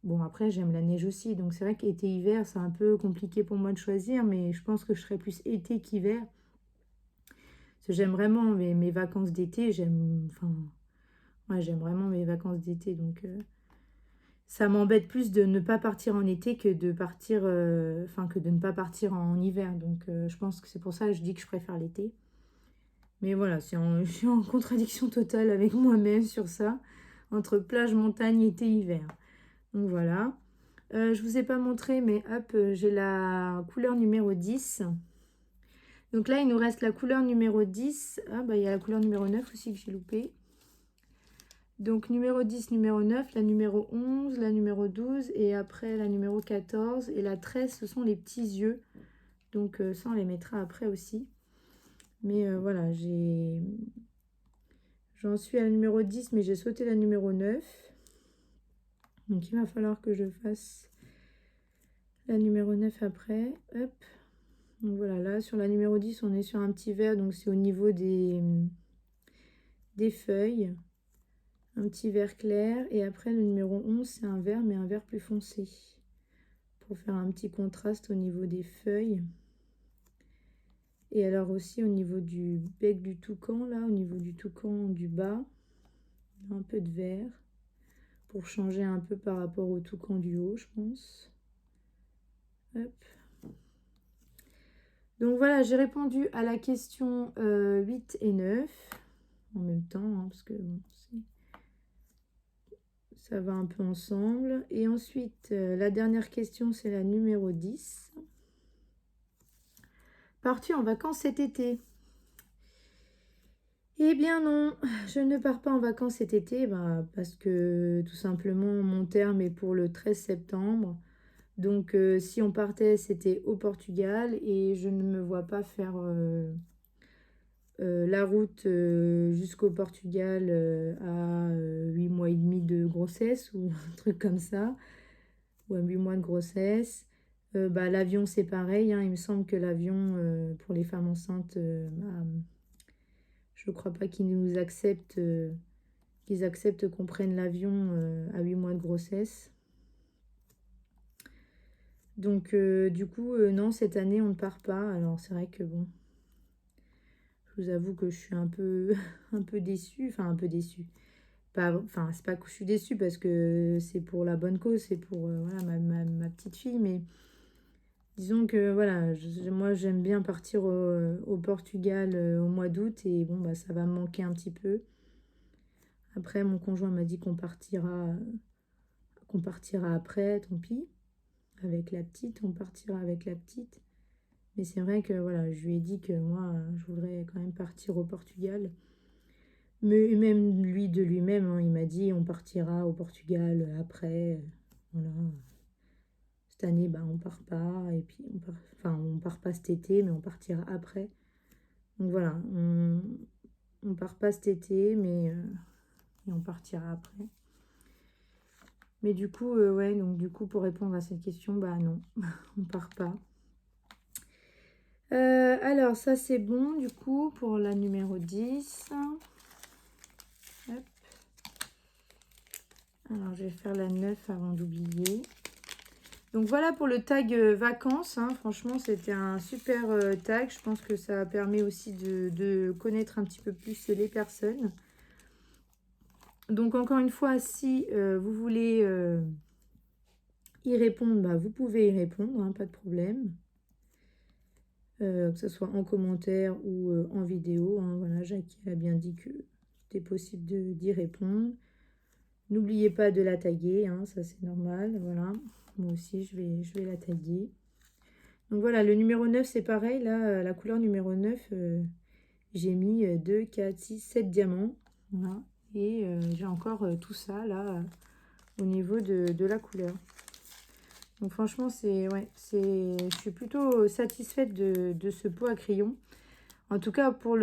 A: Bon, après, j'aime la neige aussi. Donc, c'est vrai qu'été-hiver, c'est un peu compliqué pour moi de choisir. Mais je pense que je serais plus été qu'hiver. Parce que j'aime vraiment mes vacances d'été. Enfin, ouais, j'aime vraiment mes vacances d'été. Donc, ça m'embête plus de ne pas partir en été que de partir, enfin, que de ne pas partir en hiver. Donc, je pense que c'est pour ça que je dis que je préfère l'été. Mais voilà, je suis en contradiction totale avec moi-même sur ça, entre plage, montagne, été, hiver. Donc voilà. Je vous ai pas montré, mais hop, j'ai la couleur numéro 10. Donc là, il nous reste la couleur numéro 10. Ah, bah, il y a la couleur numéro 9 aussi que j'ai loupé. Donc numéro 10, numéro 9, la numéro 11, la numéro 12 et après la numéro 14. Et la 13, ce sont les petits yeux. Donc ça, on les mettra après aussi. Mais voilà, j'en suis à la numéro 10, mais j'ai sauté la numéro 9. Donc il va falloir que je fasse la numéro 9 après. Hop. Donc voilà, là sur la numéro 10, on est sur un petit vert. Donc c'est au niveau des feuilles. Un petit vert clair. Et après le numéro 11, c'est un vert, mais un vert plus foncé. Pour faire un petit contraste au niveau des feuilles. Et alors aussi au niveau du bec du toucan, là, au niveau du toucan du bas, un peu de vert. Pour changer un peu par rapport au toucan du haut, je pense. Hop. Donc voilà, j'ai répondu à la question 8 et 9 en même temps, hein, parce que bon, ça va un peu ensemble. Et ensuite, la dernière question, c'est la numéro 10. Pars-tu en vacances cet été? Eh bien non, je ne pars pas en vacances cet été, bah, parce que tout simplement mon terme est pour le 13 septembre. Donc si on partait, c'était au Portugal et je ne me vois pas faire la route jusqu'au Portugal à 8 mois et demi de grossesse ou un truc comme ça, ou à 8 mois de grossesse. Bah, l'avion, c'est pareil, hein. Il me semble que l'avion, pour les femmes enceintes, bah, je ne crois pas qu'ils acceptent qu'on prenne l'avion à 8 mois de grossesse. Donc, du coup, non, cette année, on ne part pas. Alors, c'est vrai que, bon, je vous avoue que je suis un peu, un peu déçue. Enfin, un peu déçue. Enfin, c'est pas que je suis déçue parce que c'est pour la bonne cause, c'est pour voilà, ma petite fille. Mais disons que, voilà, moi, j'aime bien partir au Portugal au mois d'août. Et bon, bah, ça va me manquer un petit peu. Après, mon conjoint m'a dit qu'on partira après, tant pis. Avec la petite, on partira avec la petite. Mais c'est vrai que voilà, je lui ai dit que moi, je voudrais quand même partir au Portugal. Mais même lui de lui-même, hein, il m'a dit on partira au Portugal après. Voilà. Cette année, bah, on part pas. Et puis, enfin, on part pas cet été, mais on partira après. Donc voilà, on part pas cet été, mais et on partira après. Mais du coup, ouais, donc du coup, pour répondre à cette question, bah non, on part pas. Alors, ça c'est bon, du coup, pour la numéro 10. Hop. Alors, je vais faire la 9 avant d'oublier. Donc, voilà pour le tag vacances. Hein. Franchement, c'était un super tag. Je pense que ça permet aussi de connaître un petit peu plus les personnes. Donc, encore une fois, si vous voulez y répondre, bah, vous pouvez y répondre, hein, pas de problème. Que ce soit en commentaire ou en vidéo. Hein. Voilà, Jackie a bien dit que c'était possible d'y répondre. N'oubliez pas de la taguer, hein, ça c'est normal. Voilà, moi aussi je vais la taguer. Donc voilà, le numéro 9 c'est pareil. Là, la couleur numéro 9, j'ai mis 2, 4, 6, 7 diamants. Voilà. Et j'ai encore tout ça là au niveau de la couleur. Donc franchement, ouais, je suis plutôt satisfaite de ce pot à crayon. En tout cas pour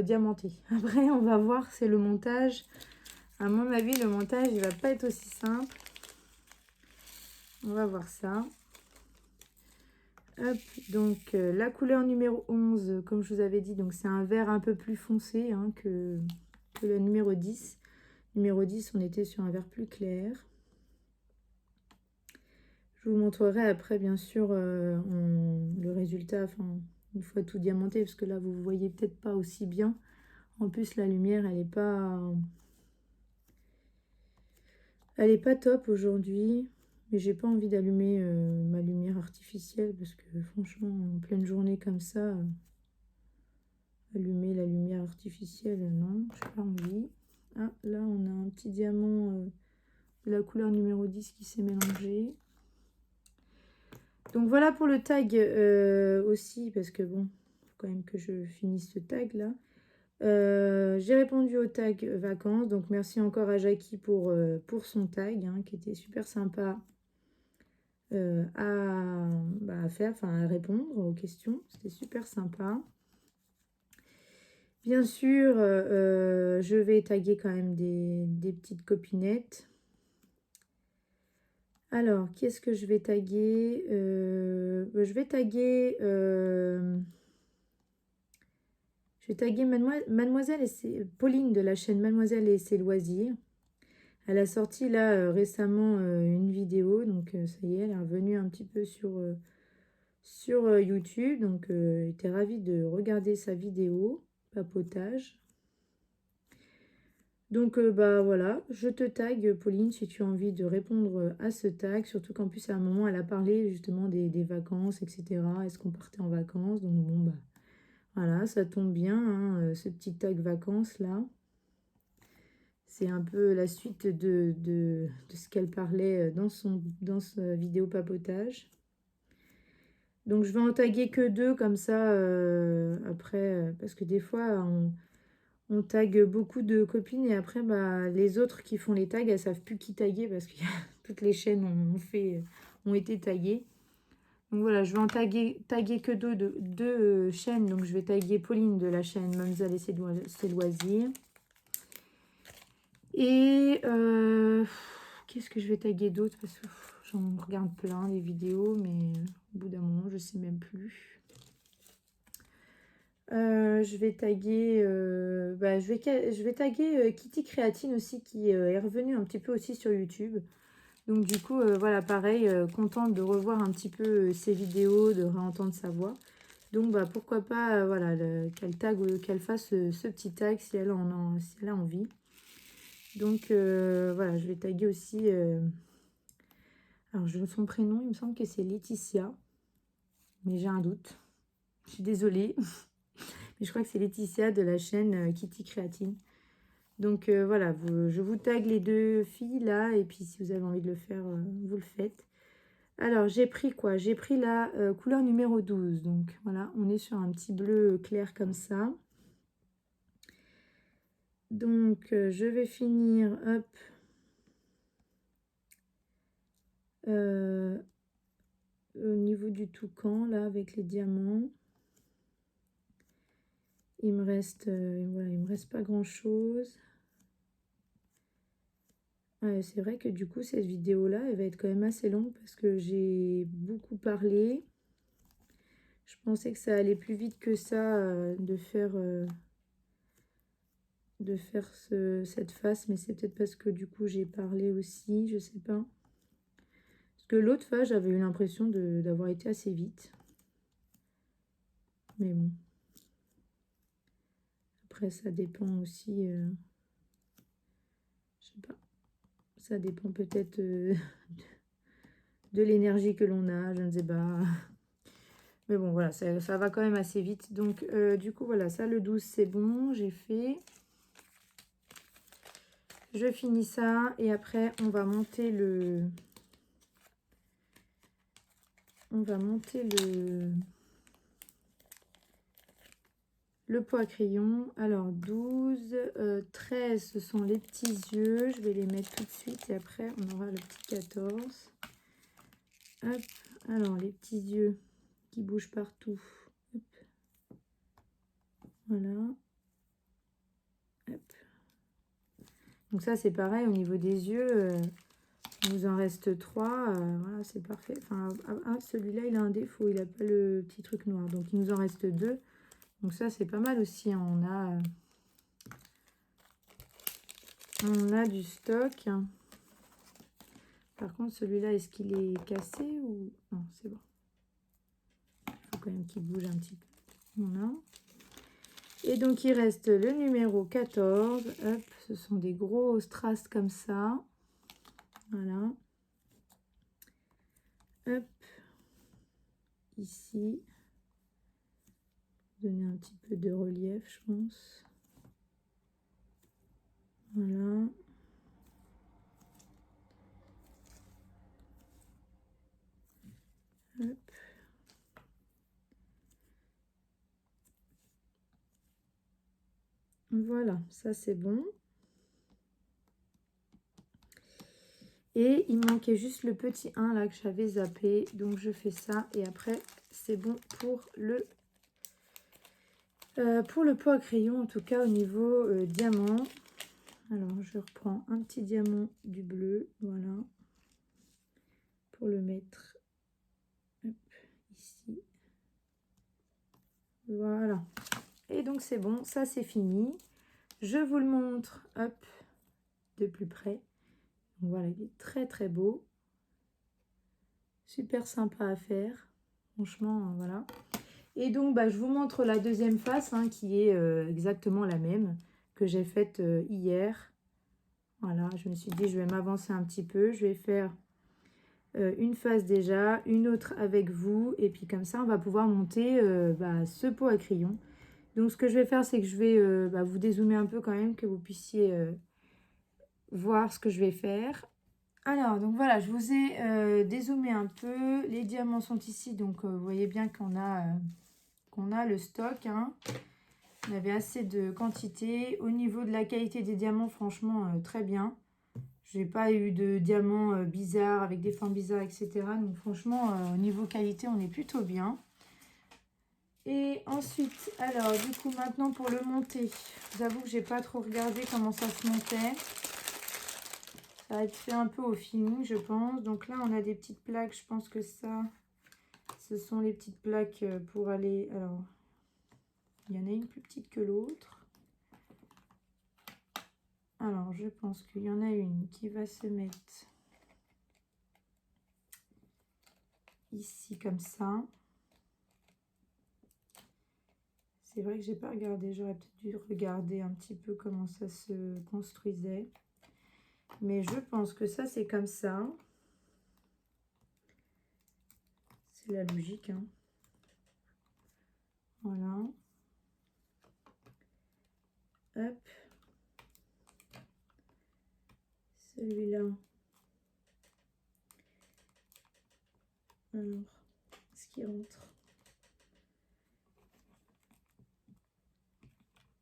A: diamanter. Après, on va voir, c'est le montage. À mon avis, le montage, il va pas être aussi simple. On va voir ça. Hop, donc la couleur numéro 11, comme je vous avais dit, donc c'est un vert un peu plus foncé hein, que le numéro 10. Numéro 10, on était sur un vert plus clair. Je vous montrerai après, bien sûr, le résultat, enfin, une fois tout diamanté, parce que là, vous ne voyez peut-être pas aussi bien. En plus, la lumière, elle est pas top aujourd'hui. Mais j'ai pas envie d'allumer ma lumière artificielle, parce que franchement, en pleine journée comme ça, allumer la lumière artificielle, non, j'ai pas envie. Ah, là, on a un petit diamant de la couleur numéro 10 qui s'est mélangé. Donc voilà pour le tag aussi, parce que bon, il faut quand même que je finisse ce tag là. J'ai répondu au tag vacances, donc merci encore à Jackie pour son tag, hein, qui était super sympa à faire, enfin à répondre aux questions, c'était super sympa. Bien sûr, je vais taguer quand même des petites copinettes. Alors, qui est-ce que je vais taguer Je vais taguer... Mademoiselle et Pauline de la chaîne Mademoiselle et ses loisirs. Elle a sorti là récemment une vidéo, donc ça y est, elle est revenue un petit peu sur YouTube. Donc, j'étais ravie de regarder sa vidéo, papotage. Donc, bah voilà, je te tag, Pauline, si tu as envie de répondre à ce tag. Surtout qu'en plus, à un moment, elle a parlé justement des vacances, etc. Est-ce qu'on partait en vacances? Donc, bon, bah voilà, ça tombe bien, hein, ce petit tag vacances là. C'est un peu la suite de ce qu'elle parlait dans sa vidéo papotage. Donc, je vais en taguer que 2 comme ça après, parce que des fois, on tag beaucoup de copines et après, bah, les autres qui font les tags, elles savent plus qui taguer parce que toutes les chaînes ont été taguées. Donc voilà, je vais en taguer que deux chaînes. Donc je vais taguer Pauline de la chaîne Mamzelle et ses loisirs. Et qu'est-ce que je vais taguer d'autre? Parce que j'en regarde plein des vidéos, mais au bout d'un moment, je ne sais même plus. Je vais taguer, je vais taguer Kitty Créatine aussi, qui est revenue un petit peu aussi sur YouTube. Donc du coup, voilà, pareil, contente de revoir un petit peu ses vidéos, de réentendre sa voix. Donc bah, pourquoi pas, voilà, qu'elle tag, qu'elle fasse ce petit tag si elle, si elle a envie. Donc voilà, je vais taguer aussi... alors, son prénom, il me semble que c'est Laetitia. Mais j'ai un doute. Je suis désolée. Mais je crois que c'est Laetitia de la chaîne Kitty Créatine. Donc voilà, je vous tag les deux filles là. Et puis si vous avez envie de le faire, vous le faites. Alors, j'ai pris quoi? J'ai pris la couleur numéro 12. Donc voilà, on est sur un petit bleu clair comme ça. Donc, je vais finir, hop, au niveau du toucan, là, avec les diamants. Il me reste, voilà, il me reste pas grand-chose. Ouais, c'est vrai que du coup, cette vidéo-là, elle va être quand même assez longue parce que j'ai beaucoup parlé. Je pensais que ça allait plus vite que ça, de faire cette face, mais c'est peut-être parce que du coup, j'ai parlé aussi, je sais pas. Parce que l'autre fois, j'avais eu l'impression d'avoir été assez vite. Mais bon. Après, ça dépend aussi, je sais pas. Ça dépend peut-être de l'énergie que l'on a, je ne sais pas. Mais bon, voilà, ça va quand même assez vite. Donc, du coup, voilà, ça, le 12, c'est bon, j'ai fait. Je finis ça et après, on va monter le... le pot à crayon. Alors, 12, 13, ce sont les petits yeux. Je vais les mettre tout de suite et après, on aura le petit 14. Hop, alors, les petits yeux qui bougent partout. Hop. Voilà. Hop. Donc ça, c'est pareil, au niveau des yeux, il nous en reste 3. Voilà, c'est parfait. Enfin, celui-là, il a un défaut, il n'a pas le petit truc noir. Donc, il nous en reste 2. Donc ça, c'est pas mal aussi. Hein. On a du stock. Par contre, celui-là, est-ce qu'il est cassé ou... Non, c'est bon. Il faut quand même qu'il bouge un petit peu. Voilà. Et donc, il reste le numéro 14. Hop, ce sont des gros strass comme ça. Voilà. Hop. Ici. Donner un petit peu de relief, je pense. Voilà. Hop. Voilà, ça c'est bon. Et il manquait juste le petit 1 là que j'avais zappé. Donc je fais ça et après c'est bon pour le pot à crayon, en tout cas au niveau diamant. Alors je reprends un petit diamant du bleu, voilà, pour le mettre hop, ici. Voilà. Et donc c'est bon, ça c'est fini. Je vous le montre, hop, de plus près. Donc, voilà, il est très très beau. Super sympa à faire. Franchement, voilà. Et donc, bah, je vous montre la deuxième face, hein, qui est exactement la même que j'ai faite hier. Voilà, je me suis dit, je vais m'avancer un petit peu. Je vais faire une face déjà, une autre avec vous. Et puis comme ça, on va pouvoir monter ce pot à crayon. Donc, ce que je vais faire, c'est que je vais vous dézoomer un peu quand même, que vous puissiez voir ce que je vais faire. Alors, donc voilà, je vous ai dézoomé un peu. Les diamants sont ici, donc vous voyez bien qu'on a le stock. Hein. On avait assez de quantité. Au niveau de la qualité des diamants, franchement, très bien. J'ai pas eu de diamants bizarres avec des formes bizarres, etc. Donc franchement, au niveau qualité, on est plutôt bien. Et ensuite, alors du coup maintenant pour le monter, je vous avoue que j'ai pas trop regardé comment ça se montait. Ça va être fait un peu au feeling, je pense. Donc là, on a des petites plaques. Je pense que ça, ce sont les petites plaques pour aller... Alors, il y en a une plus petite que l'autre. Alors, je pense qu'il y en a une qui va se mettre ici, comme ça. C'est vrai que j'ai pas regardé. J'aurais peut-être dû regarder un petit peu comment ça se construisait. Mais je pense que ça, c'est comme ça. C'est la logique, hein. Voilà. Hop. Celui-là. Alors, est-ce qu'il rentre?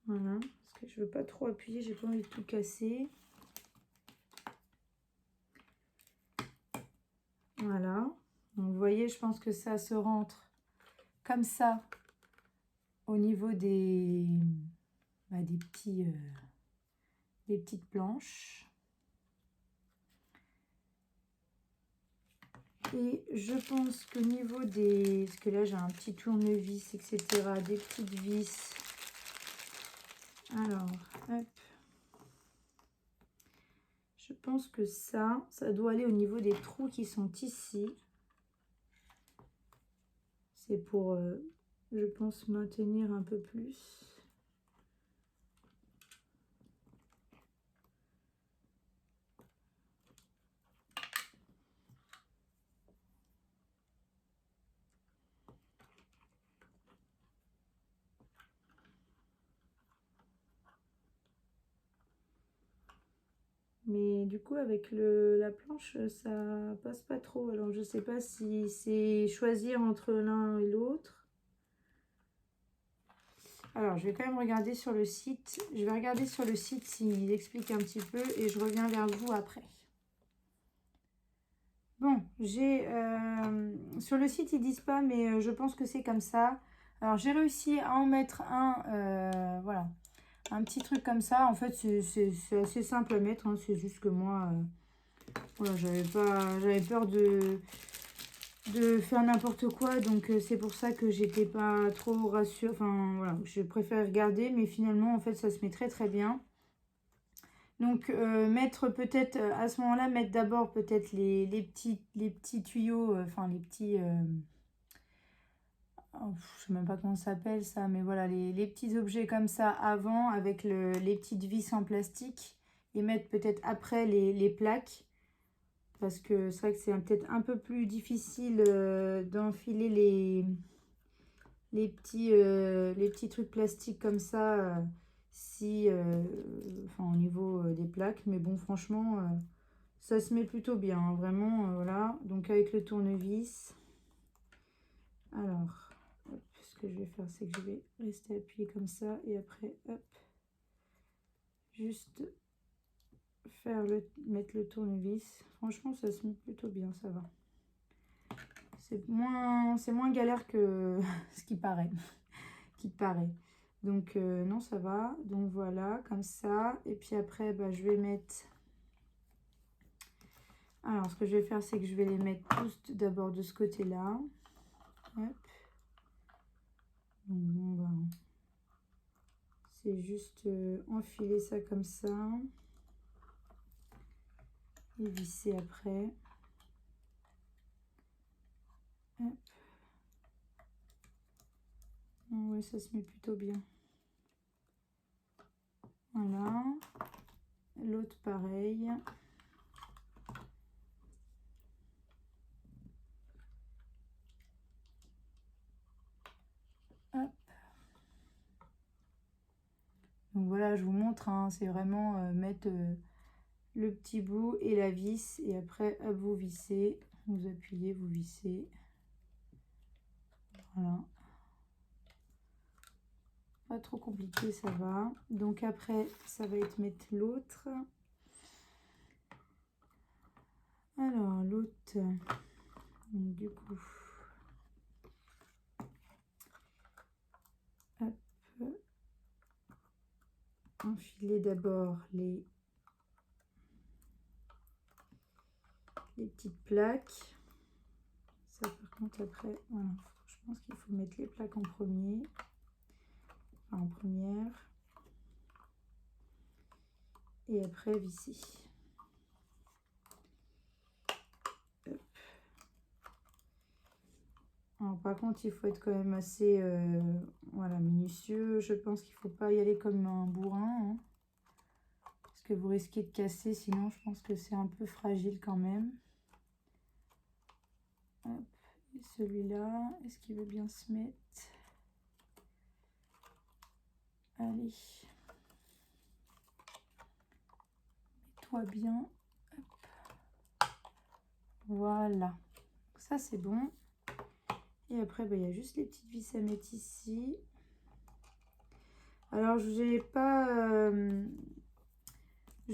A: Voilà. Parce que je veux pas trop appuyer, j'ai pas envie de tout casser. Voilà. Donc, vous voyez, je pense que ça se rentre comme ça au niveau des petites planches. Et je pense qu'au niveau des... Parce que là, j'ai un petit tournevis, etc. Des petites vis. Alors, hop. Je pense que ça doit aller au niveau des trous qui sont ici. C'est pour, je pense, maintenir un peu plus. Mais du coup, avec la planche, ça passe pas trop. Alors, je sais pas si c'est choisir entre l'un et l'autre. Alors, je vais quand même regarder sur le site. Je vais regarder sur le site s'il explique un petit peu et je reviens vers vous après. Bon, j'ai sur le site, ils disent pas, mais je pense que c'est comme ça. Alors, j'ai réussi à en mettre un, voilà. Un petit truc comme ça, en fait, c'est assez simple à mettre, hein. C'est juste que moi, voilà, j'avais peur de faire n'importe quoi, donc c'est pour ça que j'étais pas trop rassurée. Enfin, voilà, je préfère regarder, mais finalement, en fait, ça se met très très bien. Donc, mettre peut-être, à ce moment-là, mettre d'abord peut-être les petits tuyaux, enfin, les petits... oh, je sais même pas comment ça s'appelle ça, mais voilà, les petits objets comme ça avant avec les petites vis en plastique et mettre peut-être après les plaques parce que c'est vrai que c'est peut-être un peu plus difficile d'enfiler les petits trucs plastiques comme ça si, enfin, au niveau des plaques, mais bon, franchement, ça se met plutôt bien, hein, vraiment, voilà. Donc avec le tournevis, alors. Hop, ce que je vais faire, c'est que je vais rester appuyé comme ça et après, hop, juste mettre le tournevis. Franchement, ça se met plutôt bien, ça va. C'est moins galère que ce qui paraît. Donc, non, ça va. Donc, voilà, comme ça. Et puis après, bah, je vais mettre... Alors, ce que je vais faire, c'est que je vais les mettre tous d'abord de ce côté-là. Hop. Donc, on va... C'est juste enfiler ça comme ça. Et visser après. Hop. Ouais, ça se met plutôt bien. Voilà. L'autre pareil. Hop. Donc voilà, je vous montre, hein, c'est vraiment mettre le petit bout et la vis. Et après, hop, vous vissez. Vous appuyez, vous vissez. Voilà. Pas trop compliqué, ça va. Donc après, ça va être mettre l'autre. Alors, l'autre, du coup, hop, enfiler d'abord les petites plaques. Ça, par contre, après, voilà, je pense qu'il faut mettre les plaques en premier, enfin, en première, et après visser. Alors, par contre, il faut être quand même assez voilà, minutieux. Je pense qu'il ne faut pas y aller comme un bourrin, hein, parce que vous risquez de casser. Sinon, je pense que c'est un peu fragile quand même. Hop. Et celui-là, est-ce qu'il veut bien se mettre? Allez. Mets-toi bien. Hop. Voilà. Ça, c'est bon. Et après, il y a juste les petites vis à mettre ici. Alors, je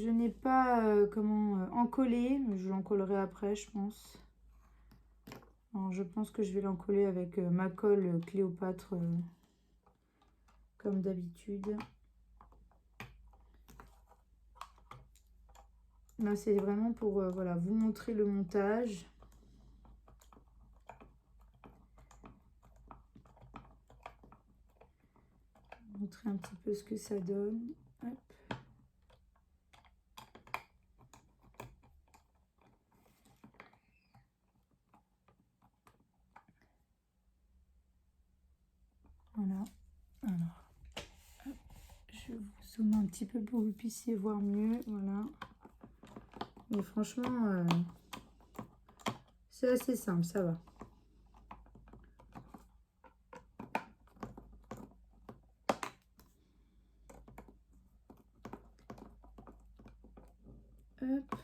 A: n'ai pas comment encoller, mais je l'encollerai après, je pense. Alors, je pense que je vais l'encoller avec ma colle Cléopâtre, comme d'habitude. Là, c'est vraiment pour voilà, vous montrer le montage. Montrer un petit peu ce que ça donne. Hop. Voilà. Alors, hop. Je vous zoome un petit peu pour que vous puissiez voir mieux. Voilà. Mais franchement, c'est assez simple, ça va. Hop.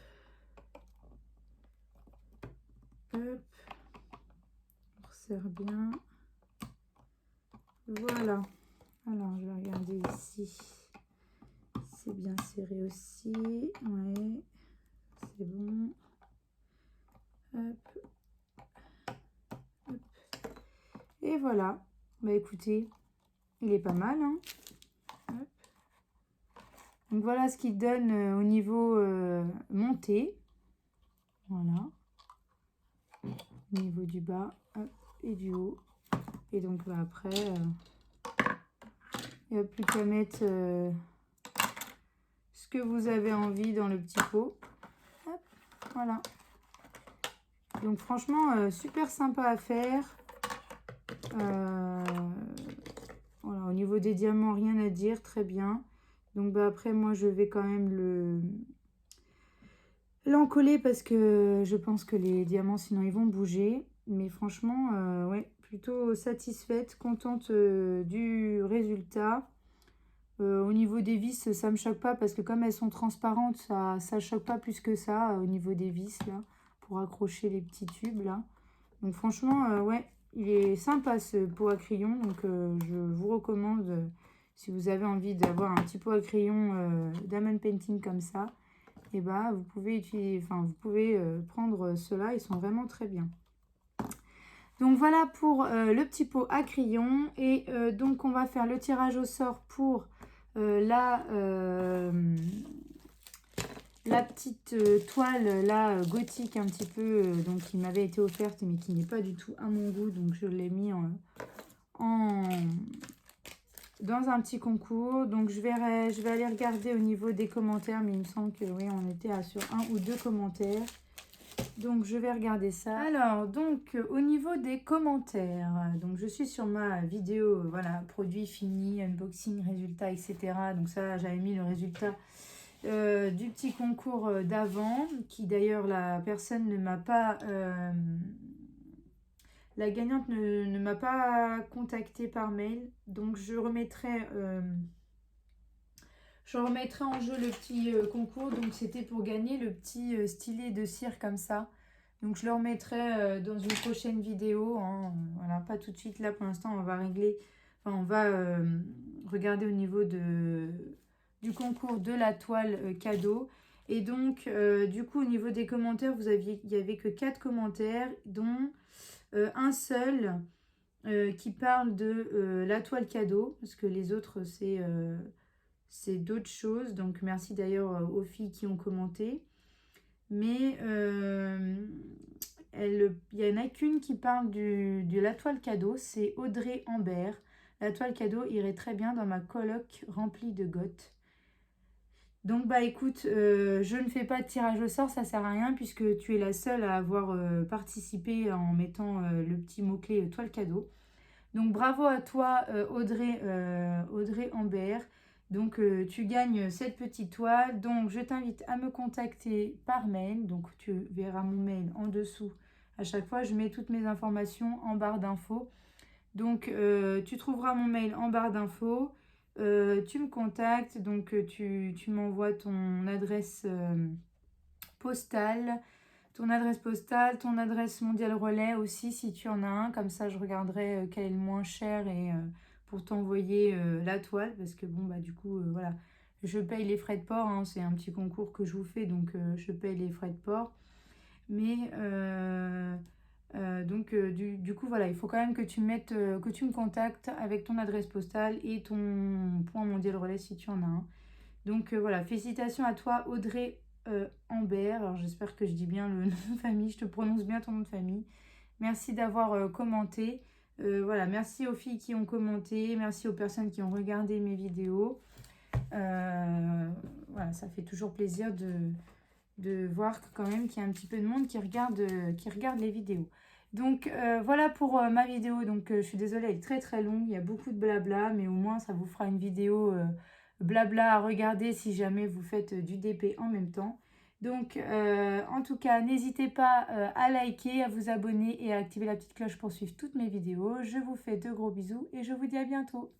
A: Hop. On resserre bien. Voilà. Alors, je vais regarder ici. C'est bien serré aussi. Ouais. C'est bon. Hop. Hop. Et voilà. Bah écoutez, il est pas mal, hein. Hop. Donc voilà ce qu'il donne au niveau monté. Voilà. Au niveau du bas, hop, et du haut. Et donc bah, après, il n'y a plus qu'à mettre ce que vous avez envie dans le petit pot. Hop, voilà. Donc franchement, super sympa à faire. Voilà, au niveau des diamants, rien à dire, très bien. Donc bah, après, moi, je vais quand même l'encoller parce que je pense que les diamants, sinon, ils vont bouger. Mais franchement, ouais, plutôt satisfaite, contente du résultat. Au niveau des vis, ça me choque pas parce que comme elles sont transparentes, ça choque pas plus que ça au niveau des vis là, pour accrocher les petits tubes là. Donc franchement, ouais, il est sympa ce pot à crayon. Donc je vous recommande, si vous avez envie d'avoir un petit pot à crayon diamond painting comme ça, et bah vous pouvez utiliser, enfin vous pouvez prendre ceux-là, ils sont vraiment très bien. Donc voilà pour le petit pot à crayon. Et donc on va faire le tirage au sort pour la petite toile là gothique un petit peu, donc qui m'avait été offerte mais qui n'est pas du tout à mon goût. Donc je l'ai mis dans un petit concours. Donc je vais aller regarder au niveau des commentaires, mais il me semble que oui, on était sur 1 ou 2 commentaires. Donc je vais regarder ça. Alors donc au niveau des commentaires, donc je suis sur ma vidéo, voilà, produit fini, unboxing, résultat, etc. Donc ça, j'avais mis le résultat du petit concours d'avant, qui d'ailleurs la personne ne m'a pas, la gagnante ne m'a pas contacté par mail. Donc je remettrai en jeu le petit concours. Donc c'était pour gagner le petit stylet de cire comme ça. Donc je le remettrai dans une prochaine vidéo, hein. Voilà, pas tout de suite là pour l'instant. On va régler, enfin on va regarder au niveau du concours de la toile cadeau. Et donc, du coup, au niveau des commentaires, il n'y avait que 4 commentaires, dont un seul qui parle de la toile cadeau, parce que les autres, c'est d'autres choses. Donc, merci d'ailleurs aux filles qui ont commenté. Mais il n'y en a qu'une qui parle de la toile cadeau, c'est Audrey Ambert. La toile cadeau irait très bien dans ma coloc remplie de goth. Donc bah écoute, je ne fais pas de tirage au sort, ça sert à rien puisque tu es la seule à avoir participé en mettant le petit mot-clé toile cadeau. Donc bravo à toi Audrey Ambert. Donc tu gagnes cette petite toile. Donc je t'invite à me contacter par mail. Donc tu verras mon mail en dessous. À chaque fois, je mets toutes mes informations en barre d'infos. Donc tu trouveras mon mail en barre d'infos. Tu me contactes. Donc tu m'envoies ton adresse postale. Ton adresse mondiale relais aussi, si tu en as un. Comme ça, je regarderai quel est le moins cher et pour t'envoyer la toile. Parce que bon, bah du coup, voilà. Je paye les frais de port. Hein, c'est un petit concours que je vous fais, donc je paye les frais de port. Mais donc, du coup, voilà, il faut quand même que tu mettes, que tu me contactes avec ton adresse postale et ton point mondial relais si tu en as un. Donc voilà, félicitations à toi Audrey Ambert. Alors j'espère que je dis bien le nom de famille, je te prononce bien ton nom de famille. Merci d'avoir commenté. Voilà, merci aux filles qui ont commenté, merci aux personnes qui ont regardé mes vidéos. Voilà, ça fait toujours plaisir de voir quand même qu'il y a un petit peu de monde qui regarde les vidéos. Donc voilà pour ma vidéo. Donc je suis désolée, elle est très très longue, il y a beaucoup de blabla, mais au moins ça vous fera une vidéo blabla à regarder si jamais vous faites du DP en même temps. Donc en tout cas, n'hésitez pas à liker, à vous abonner et à activer la petite cloche pour suivre toutes mes vidéos. Je vous fais de gros bisous et je vous dis à bientôt.